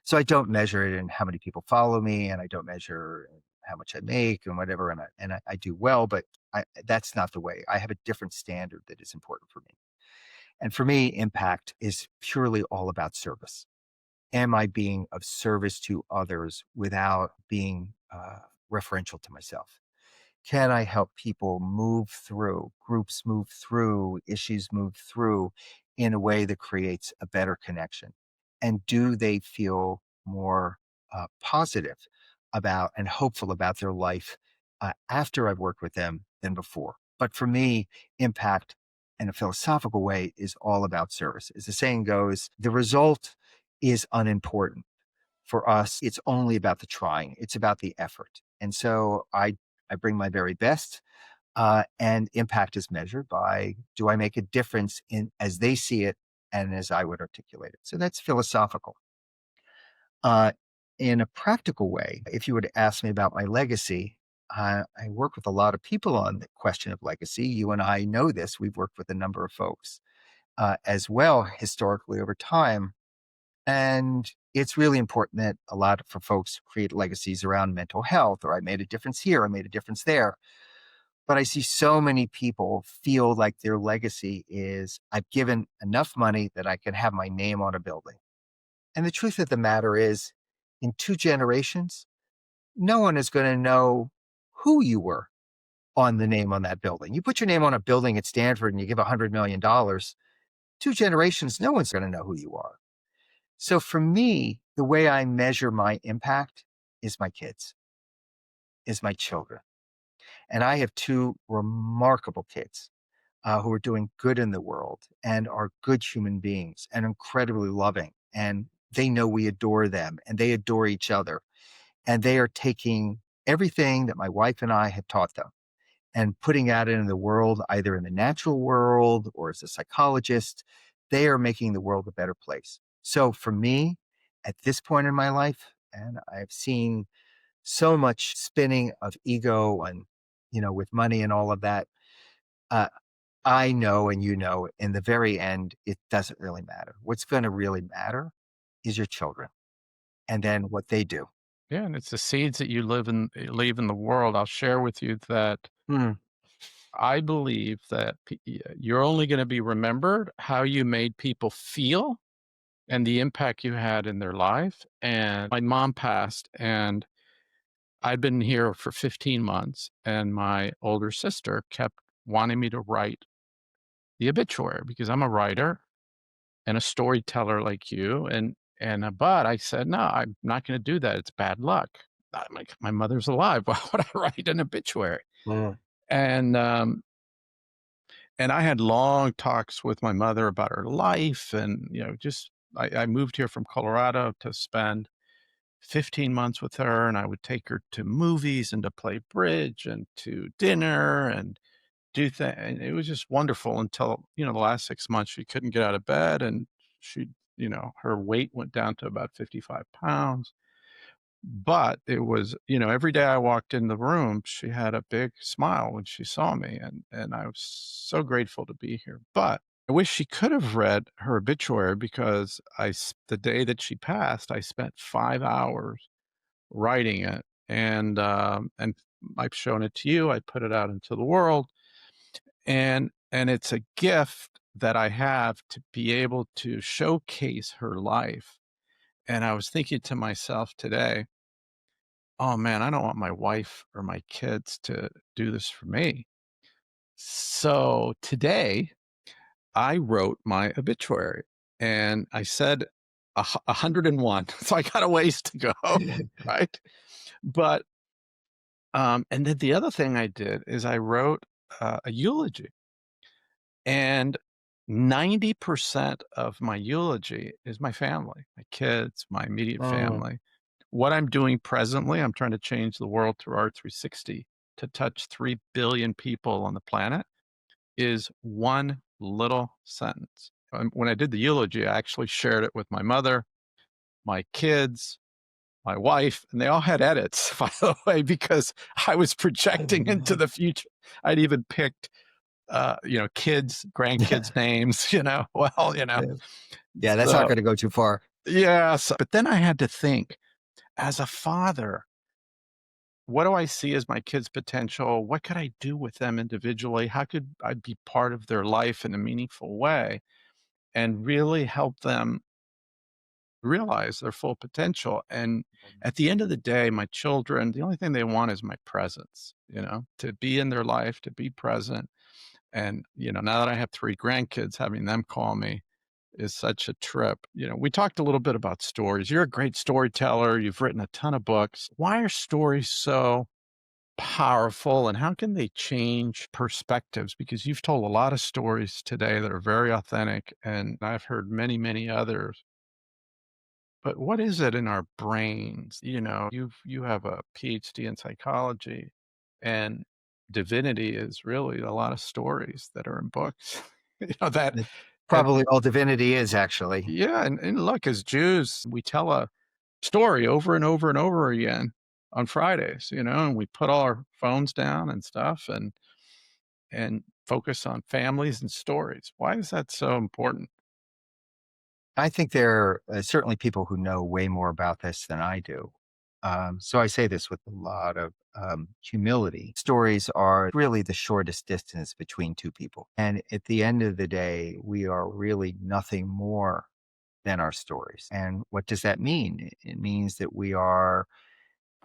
So I don't measure it in how many people follow me, and I don't measure in how much I make and whatever. And I do well, but that's not the way. I have a different standard that is important for me. And for me, impact is purely all about service. Am I being of service to others without being referential to myself? Can I help people move through, groups move through, issues move through in a way that creates a better connection? And do they feel more positive about and hopeful about their life after I've worked with them than before? But for me, impact in a philosophical way is all about service. As the saying goes, the result is unimportant. For us, it's only about the trying, it's about the effort. And so I bring my very best, and impact is measured by, do I make a difference in as they see it and as I would articulate it? So that's philosophical. Uh, in a practical way, if you were to ask me about my legacy, I work with a lot of people on the question of legacy. You and I know this. We've worked with a number of folks as well historically over time. And it's really important that a lot for folks create legacies around mental health, or I made a difference here, I made a difference there. But I see so many people feel like their legacy is, I've given enough money that I can have my name on a building. And the truth of the matter is, in 2 generations, no one is going to know who you were on the name on that building. You put your name on a building at Stanford and you give $100 million, 2 generations, no one's going to know who you are. So for me, the way I measure my impact is my kids, is my children. And I have 2 remarkable kids who are doing good in the world and are good human beings and incredibly loving. And they know we adore them and they adore each other. And they are taking everything that my wife and I have taught them and putting out into the world, either in the natural world or as a psychologist. They are making the world a better place. So for me, at this point in my life, and I've seen so much spinning of ego and, with money and all of that. Uh, I know, and in the very end, it doesn't really matter. What's going to really matter is your children and then what they do. Yeah, and it's the seeds that you leave in the world. I'll share with you that Mm, I believe that you're only going to be remembered how you made people feel and the impact you had in their life. And my mom passed, and I'd been here for 15 months, and my older sister kept wanting me to write the obituary because I'm a writer and a storyteller like you. But I said, no, I'm not going to do that. It's bad luck. I'm like, my mother's alive. Why would I write an obituary? mm, And I had long talks with my mother about her life, and just I moved here from Colorado to spend 15 months with her, and I would take her to movies and to play bridge and to dinner and do things. And it was just wonderful until, the last 6 months, she couldn't get out of bed, and she, her weight went down to about 55 pounds. But it was, every day I walked in the room, she had a big smile when she saw me, and I was so grateful to be here. But I wish she could have read her obituary because the day that she passed, I spent 5 hours writing it, and I've shown it to you. I put it out into the world, and it's a gift that I have to be able to showcase her life. And I was thinking to myself today, oh man, I don't want my wife or my kids to do this for me. So today I wrote my obituary, and I said 101. So I got a ways to go, right? But and then the other thing I did is I wrote a eulogy, and 90% of my eulogy is my family, my kids, my immediate mm. family. What I'm doing presently, I'm trying to change the world through Art360 to touch 3 billion people on the planet, is one little sentence. When I did the eulogy, I actually shared it with my mother, my kids, my wife, and they all had edits, by the way, because I was projecting into the future. I'd even picked, kids, grandkids' names, well, Yeah, that's not so going to go too far. yes. But then I had to think, as a father, what do I see as my kids' potential? What could I do with them individually? How could I be part of their life in a meaningful way and really help them realize their full potential? And at the end of the day, my children, the only thing they want is my presence, to be in their life, to be present. And, now that I have 3 grandkids, having them call me is such a trip. We talked a little bit about stories. You're a great storyteller. You've written a ton of books. Why are stories so powerful, and how can they change perspectives? Because you've told a lot of stories today that are very authentic, and I've heard many, many others. But what is it in our brains? You have a PhD in psychology, and divinity is really a lot of stories that are in books. That That's and probably all divinity is, actually. yeah, and look, as Jews, we tell a story over and over and over again on Fridays, and we put all our phones down and stuff and focus on families and stories. Why is that so important? I think there are certainly people who know way more about this than I do. So I say this with a lot of humility. Stories are really the shortest distance between two people. And at the end of the day, we are really nothing more than our stories. And what does that mean? It means that we are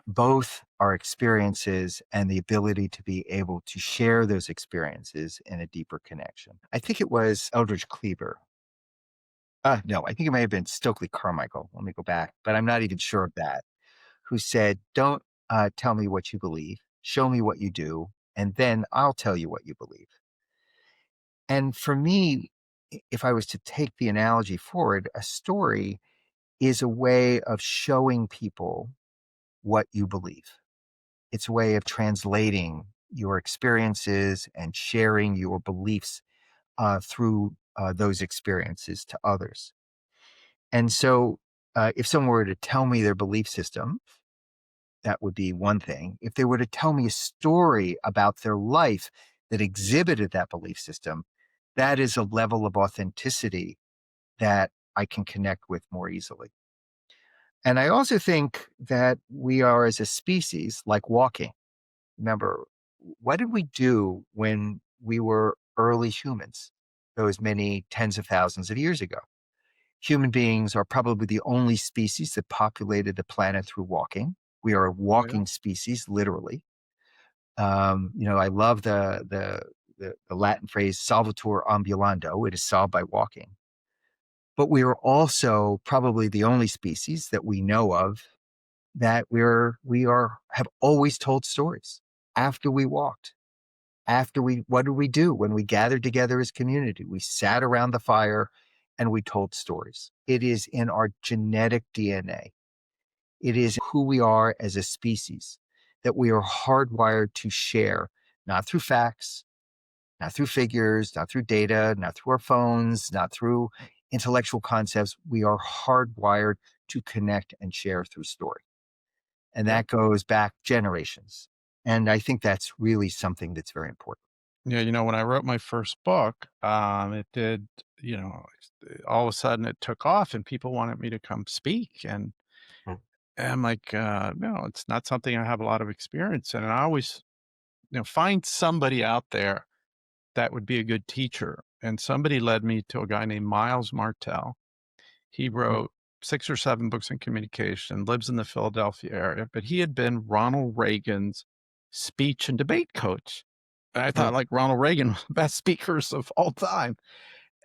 both our experiences and the ability to be able to share those experiences in a deeper connection. I think it was Eldridge Cleaver. No, I think it may have been Stokely Carmichael. Let me go back, but I'm not even sure of that. Who said, "Don't tell me what you believe. Show me what you do, and then I'll tell you what you believe." And for me, if I was to take the analogy forward, a story is a way of showing people what you believe. It's a way of translating your experiences and sharing your beliefs through those experiences to others. And so, if someone were to tell me their belief system, that would be one thing. If they were to tell me a story about their life that exhibited that belief system, that is a level of authenticity that I can connect with more easily. And I also think that we are, as a species, like walking. Remember, what did we do when we were early humans, those many tens of thousands of years ago? Human beings are probably the only species that populated the planet through walking. We are a Oh, yeah. walking species, literally. I love the Latin phrase "solvitur ambulando." It is solved by walking. But we are also probably the only species that we know of that we are have always told stories after we walked. What did we do when we gathered together as community? We sat around the fire and we told stories. It is in our genetic DNA. It is who we are as a species, that we are hardwired to share, not through facts, not through figures, not through data, not through our phones, not through intellectual concepts. We are hardwired to connect and share through story. And Yeah. that goes back generations. And I think that's really something that's very important. Yeah, when I wrote my first book, it did, all of a sudden it took off and people wanted me to come speak. And I'm like, no, it's not something I have a lot of experience in. And I always, find somebody out there that would be a good teacher. And somebody led me to a guy named Miles Martell. He Mm, wrote 6 or 7 books on communication, lives in the Philadelphia area, but he had been Ronald Reagan's speech and debate coach. And I mm. thought, like, Ronald Reagan was the best speakers of all time.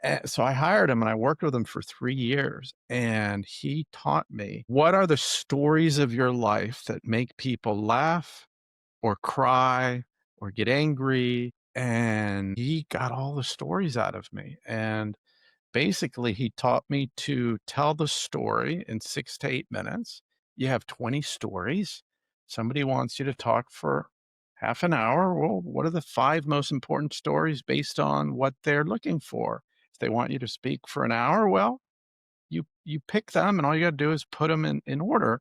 And so I hired him and I worked with him for 3 years. And he taught me, what are the stories of your life that make people laugh or cry or get angry? And he got all the stories out of me. And basically, he taught me to tell the story in 6 to 8 minutes. You have 20 stories. Somebody wants you to talk for half an hour. Well, what are the 5 most important stories based on what they're looking for? If they want you to speak for an hour, well, you pick them and all you gotta do is put them in order.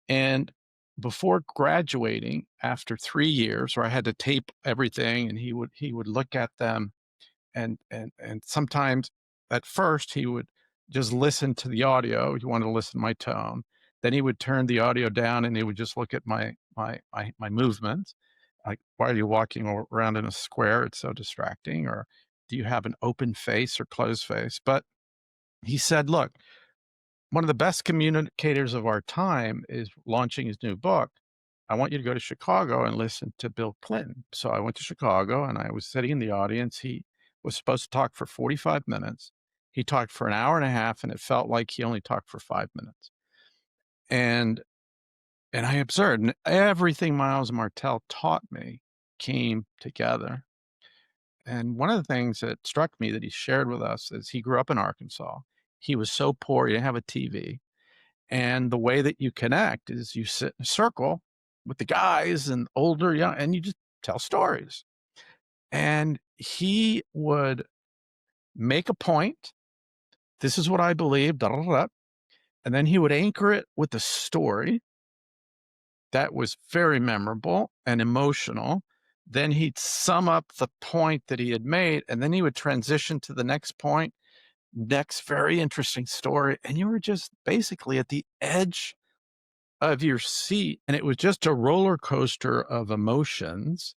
And before graduating, after 3 years where I had to tape everything and he would look at them and sometimes at first he would just listen to the audio. He wanted to listen to my tone. Then he would turn the audio down and he would just look at my movements. Like, why are you walking around in a square? It's so distracting. Or do you have an open face or closed face? But he said, look, one of the best communicators of our time is launching his new book. I want you to go to Chicago and listen to Bill Clinton. So I went to Chicago and I was sitting in the audience. He was supposed to talk for 45 minutes. He talked for an hour and a half, and it felt like he only talked for 5 minutes. And and I observed, and everything Miles Martell taught me came together. And one of the things that struck me that he shared with us is he grew up in Arkansas. He was so poor, he didn't have a TV. And the way that you connect is you sit in a circle with the guys and older, young, and you just tell stories. And he would make a point. This is what I believe, da, da, da, da. And then he would anchor it with a story that was very memorable and emotional. Then he'd sum up the point that he had made, and then he would transition to the next point, next very interesting story. And you were just basically at the edge of your seat. And it was just a roller coaster of emotions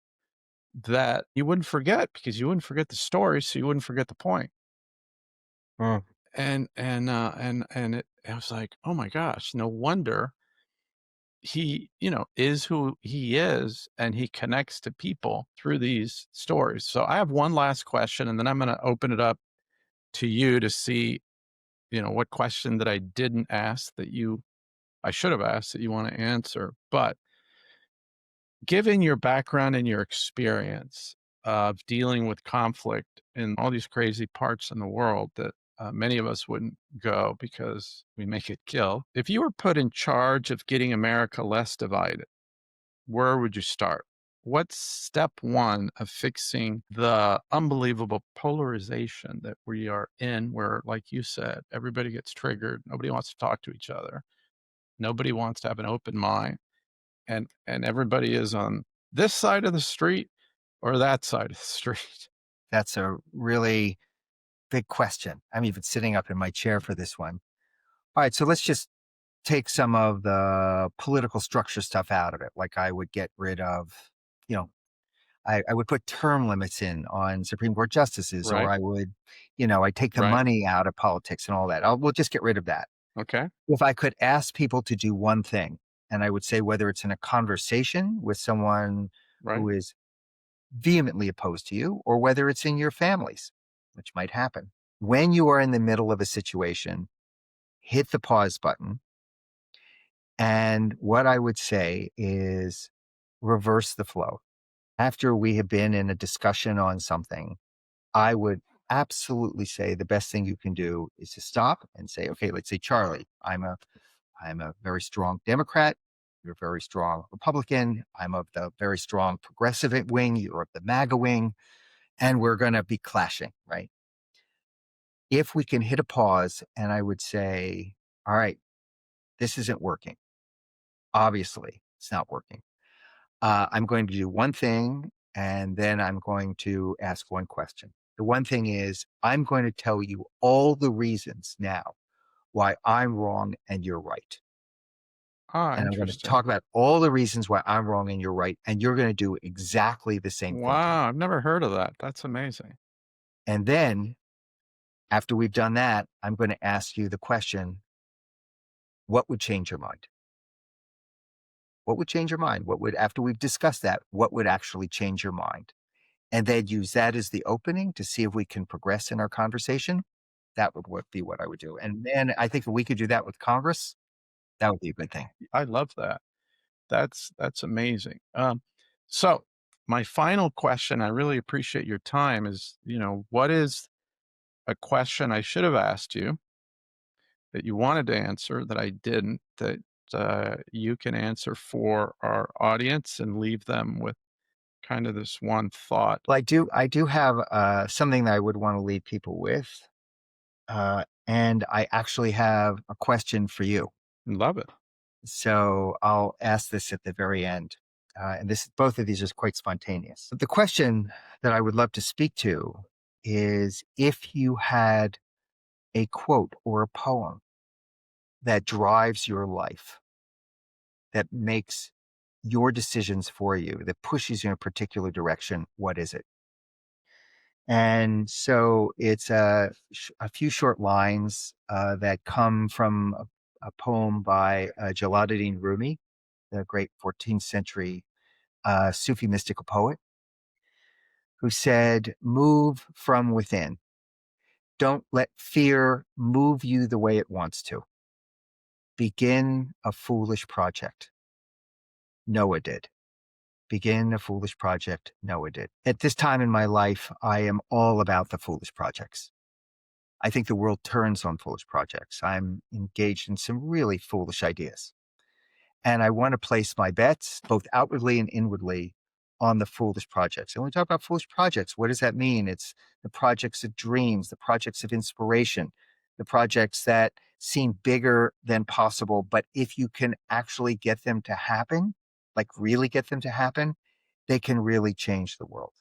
that you wouldn't forget because you wouldn't forget the story. So you wouldn't forget the point. Mm. I was like, oh my gosh, no wonder he, is who he is, and he connects to people through these stories. So I have one last question, and then I'm going to open it up to you to see, what question that I didn't ask I should have asked that you want to answer. But given your background and your experience of dealing with conflict in all these crazy parts in the world that many of us wouldn't go because we may get killed, if you were put in charge of getting America less divided, where would you start? What's step one of fixing the unbelievable polarization that we are in, where, like you said, everybody gets triggered, nobody wants to talk to each other, nobody wants to have an open mind, and everybody is on this side of the street or that side of the street? That's a really big question. I'm even sitting up in my chair for this one. All right, so let's just take some of the political structure stuff out of it. Like I would get rid of, you know, I would put term limits in on Supreme Court justices, or Right, I would, I take the right. money out of politics and all that. We'll just get rid of that. Okay, If I could ask people to do one thing, and I would say whether it's in a conversation with someone right. who is vehemently opposed to you, or whether it's in your families, which might happen. When you are in the middle of a situation, hit the pause button. And what I would say is reverse the flow. After we have been in a discussion on something, I would absolutely say the best thing you can do is to stop and say, okay, let's say, Charlie, I'm a very strong Democrat. You're a very strong Republican. I'm of the very strong progressive wing. You're of the MAGA wing. And we're going to be clashing, right? If we can hit a pause, and I would say, all right, this isn't working. Obviously, it's not working. I'm going to do one thing, and then I'm going to ask one question. The one thing is, I'm going to tell you all the reasons now why I'm wrong and you're right. Ah, And I'm going to interesting. talk about all the reasons why I'm wrong and you're right. And you're going to do exactly the same thing to me. Wow, I've never heard of that. That's amazing. And then after we've done that, I'm going to ask you the question, what would change your mind? What would change your mind? After we've discussed that, what would actually change your mind? And then use that as the opening to see if we can progress in our conversation. That would be what I would do. And then I think if we could do that with Congress, that would be a good thing. I love that. That's amazing. So my final question, I really appreciate your time, is, what is a question I should have asked you that you wanted to answer that I didn't, that you can answer for our audience and leave them with kind of this one thought? Well, I do have something that I would want to leave people with. And I actually have a question for you. Love it. So I'll ask this at the very end. And both of these are quite spontaneous. But the question that I would love to speak to is if you had a quote or a poem that drives your life, that makes your decisions for you, that pushes you in a particular direction, what is it? And so it's a few short lines that come from a poem by Jalaluddin Rumi, the great 14th century Sufi mystical poet, who said, "Move from within. Don't let fear move you the way it wants to. Begin a foolish project." Noah did. Begin a foolish project. Noah did. At this time in my life, I am all about the foolish projects. I think the world turns on foolish projects. I'm engaged in some really foolish ideas. And I want to place my bets, both outwardly and inwardly, on the foolish projects. And when we talk about foolish projects, what does that mean? It's the projects of dreams, the projects of inspiration, the projects that seem bigger than possible. But if you can actually get them to happen, like really get them to happen, they can really change the world.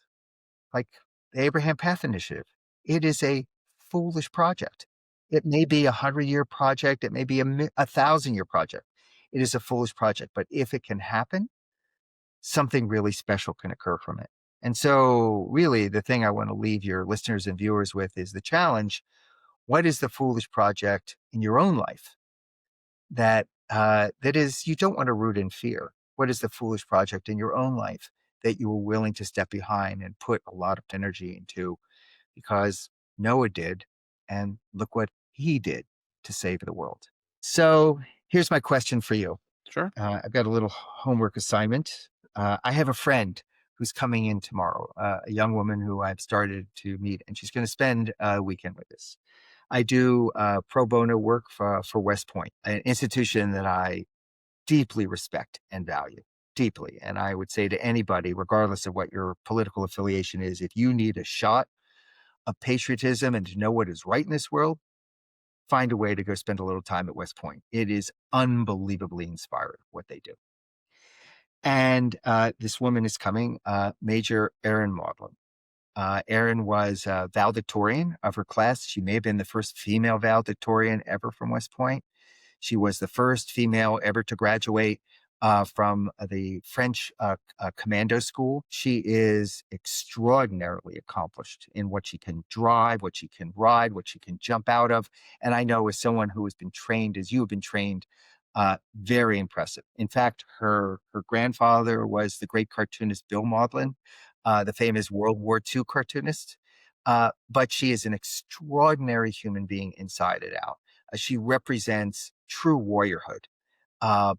Like the Abraham Path Initiative, it is a foolish project. It may be 100-year project. It may be a 1,000-year project. It is a foolish project, but if it can happen, something really special can occur from it. And so really the thing I want to leave your listeners and viewers with is the challenge. What is the foolish project in your own life that is you don't want to root in fear? What is the foolish project in your own life that you were willing to step behind and put a lot of energy into? Because Noah did, and look what he did to save the world. So here's my question for you. Sure. I've got a little homework assignment. I have a friend who's coming in tomorrow, a young woman who I've started to meet, and she's going to spend a weekend with us. I do pro bono work for West Point, an institution that I deeply respect and value, deeply. And I would say to anybody, regardless of what your political affiliation is, if you need a shot of patriotism and to know what is right in this world, find a way to go spend a little time at West Point. It is unbelievably inspiring what they do. And this woman is coming, Major Erin Maudlin. Erin was a valedictorian of her class. She may have been the first female valedictorian ever from West Point. She was the first female ever to graduate from the French commando school. She is extraordinarily accomplished in what she can drive, what she can ride, what she can jump out of. And I know as someone who has been trained, as you have been trained, very impressive. In fact, her grandfather was the great cartoonist Bill Maudlin, the famous World War II cartoonist. But she is an extraordinary human being inside and out. She represents true warriorhood,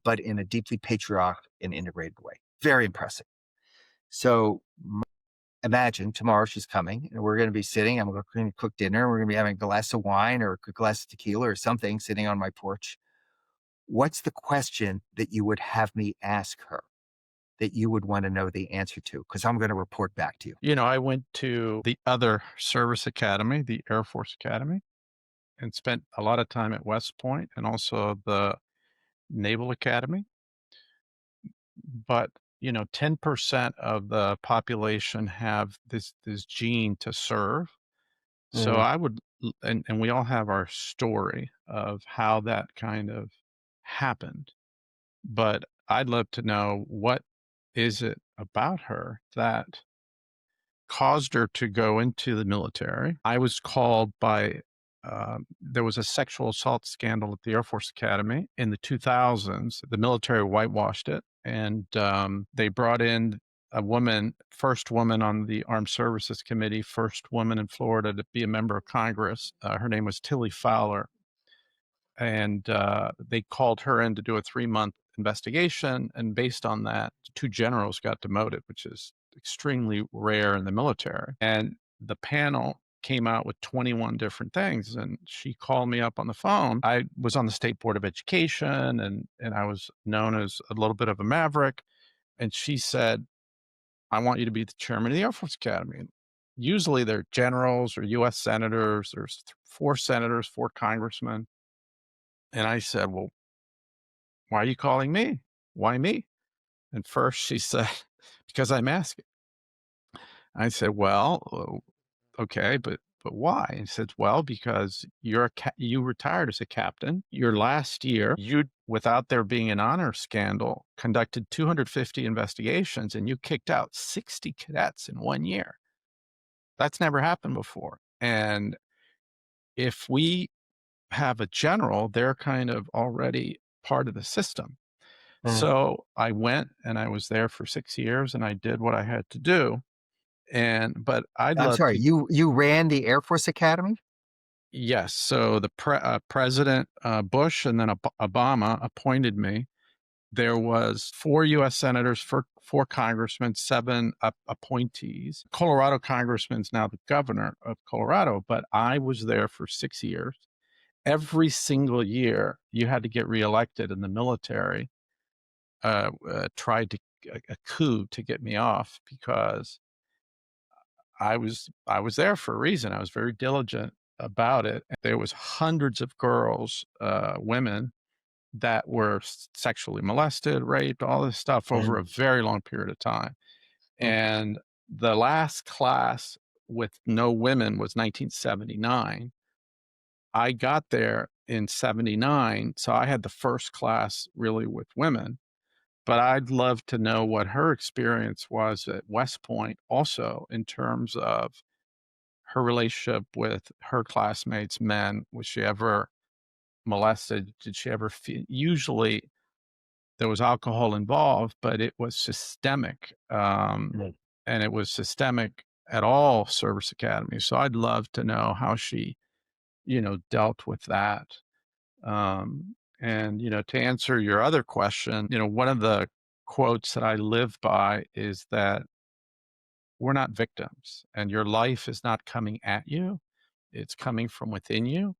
but in a deeply patriotic and integrated way. Very impressive. So imagine tomorrow she's coming and we're going to be sitting, I'm going to cook dinner. We're going to be having a glass of wine or a glass of tequila or something sitting on my porch. What's the question that you would have me ask her that you would want to know the answer to? Because I'm going to report back to you. You know, I went to the other service academy, the Air Force Academy, and spent a lot of time at West Point and also the Naval Academy. But, 10% of the population have this gene to serve. So Mm. I would, and we all have our story of how that kind of happened. But I'd love to know, what is it about her that caused her to go into the military? I was called by, there was a sexual assault scandal at the Air Force Academy in the 2000s. The military whitewashed it, and they brought in a woman, first woman on the Armed Services Committee, first woman in Florida to be a member of Congress. Her name was Tilly Fowler. And they called her in to do a 3-month investigation. And based on that, 2 generals got demoted, which is extremely rare in the military. And the panel came out with 21 different things. And she called me up on the phone. I was on the State Board of Education, and I was known as a little bit of a maverick. And she said, "I want you to be the chairman of the Air Force Academy." And usually they're generals or U.S. senators. There's 4 senators, 4 congressmen. And I said, "Well, why are you calling me? Why me? And first she said, because I'm asking. I said, well, okay, but why? He said, well, because you retired as a captain. Your last year, you, without there being an honor scandal, conducted 250 investigations and you kicked out 60 cadets in 1 year. That's never happened before. And if we have a general, they're kind of already part of the system. Mm. So I went and I was there for 6 years and I did what I had to do. But I'd I'm love sorry, to. you ran the Air Force Academy? Yes. So the President Bush and then Obama appointed me. There was 4 U.S. senators, four congressmen, seven appointees. Colorado congressman's now the governor of Colorado, but I was there for 6 years. Every single year, you had to get reelected, and the military tried to a coup to get me off because I was there for a reason. I was very diligent about it. There was hundreds of girls, women that were sexually molested, raped, all this stuff over Mm. a very long period of time. Mm. And the last class with no women was 1979. I got there in 79, so I had the first class really with women. But I'd love to know what her experience was at West Point also in terms of her relationship with her classmates, men. Was she ever molested? Did she ever feel? Usually there was alcohol involved, but it was systemic. Mm. And it was systemic at all service academies. So I'd love to know how she, dealt with that. To answer your other question, one of the quotes that I live by is that we're not victims and your life is not coming at you. It's coming from within you.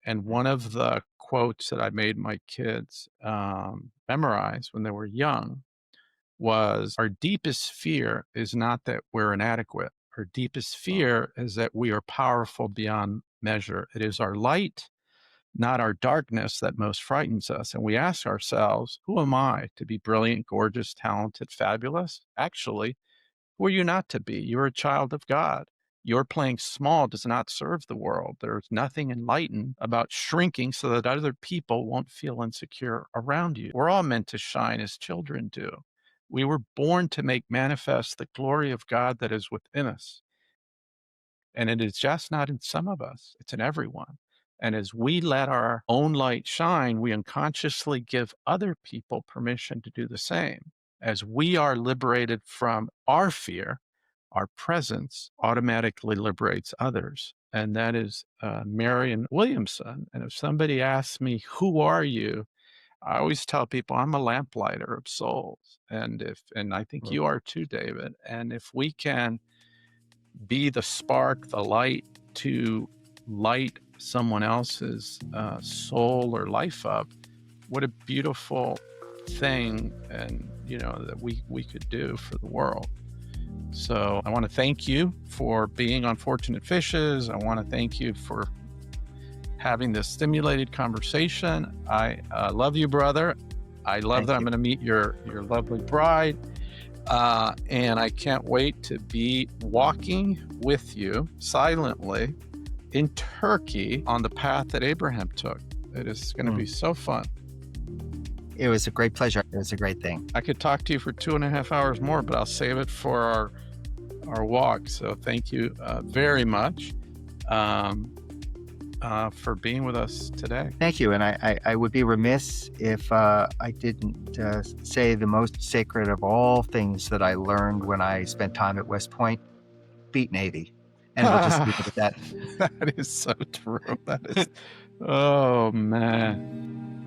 And one of the quotes that I made my kids memorize when they were young was, our deepest fear is not that we're inadequate. Our deepest fear is that we are powerful beyond measure. It is our light, not our darkness, that most frightens us. And we ask ourselves, who am I to be brilliant, gorgeous, talented, fabulous? Actually, who are you not to be? You're a child of God. Your playing small does not serve the world. There's nothing enlightened about shrinking so that other people won't feel insecure around you. We're all meant to shine as children do. We were born to make manifest the glory of God that is within us. And it is just not in some of us, it's in everyone. And as we let our own light shine, we unconsciously give other people permission to do the same. As we are liberated from our fear, our presence automatically liberates others. And that is Marianne Williamson. And if somebody asks me, who are you? I always tell people I'm a lamplighter of souls. And I think Mm. you are too, David. And if we can be the spark, the light to light someone else's soul or life up, what a beautiful thing, and that we could do for the world. So I want to thank you for being on Fortunate Fishes. I want to thank you for having this stimulated conversation. I love you, brother. I love Thank that I'm you. going to meet your lovely bride. And I can't wait to be walking with you silently in Turkey on the path that Abraham took. It is going to be so fun. It was a great pleasure. It was a great thing. I could talk to you for 2.5 hours more, but I'll save it for our walk. So thank you very much for being with us today. Thank you. And I would be remiss if I didn't say the most sacred of all things that I learned when I spent time at West Point: beat Navy. And we'll just leave it at that. That is so true. That is, oh man.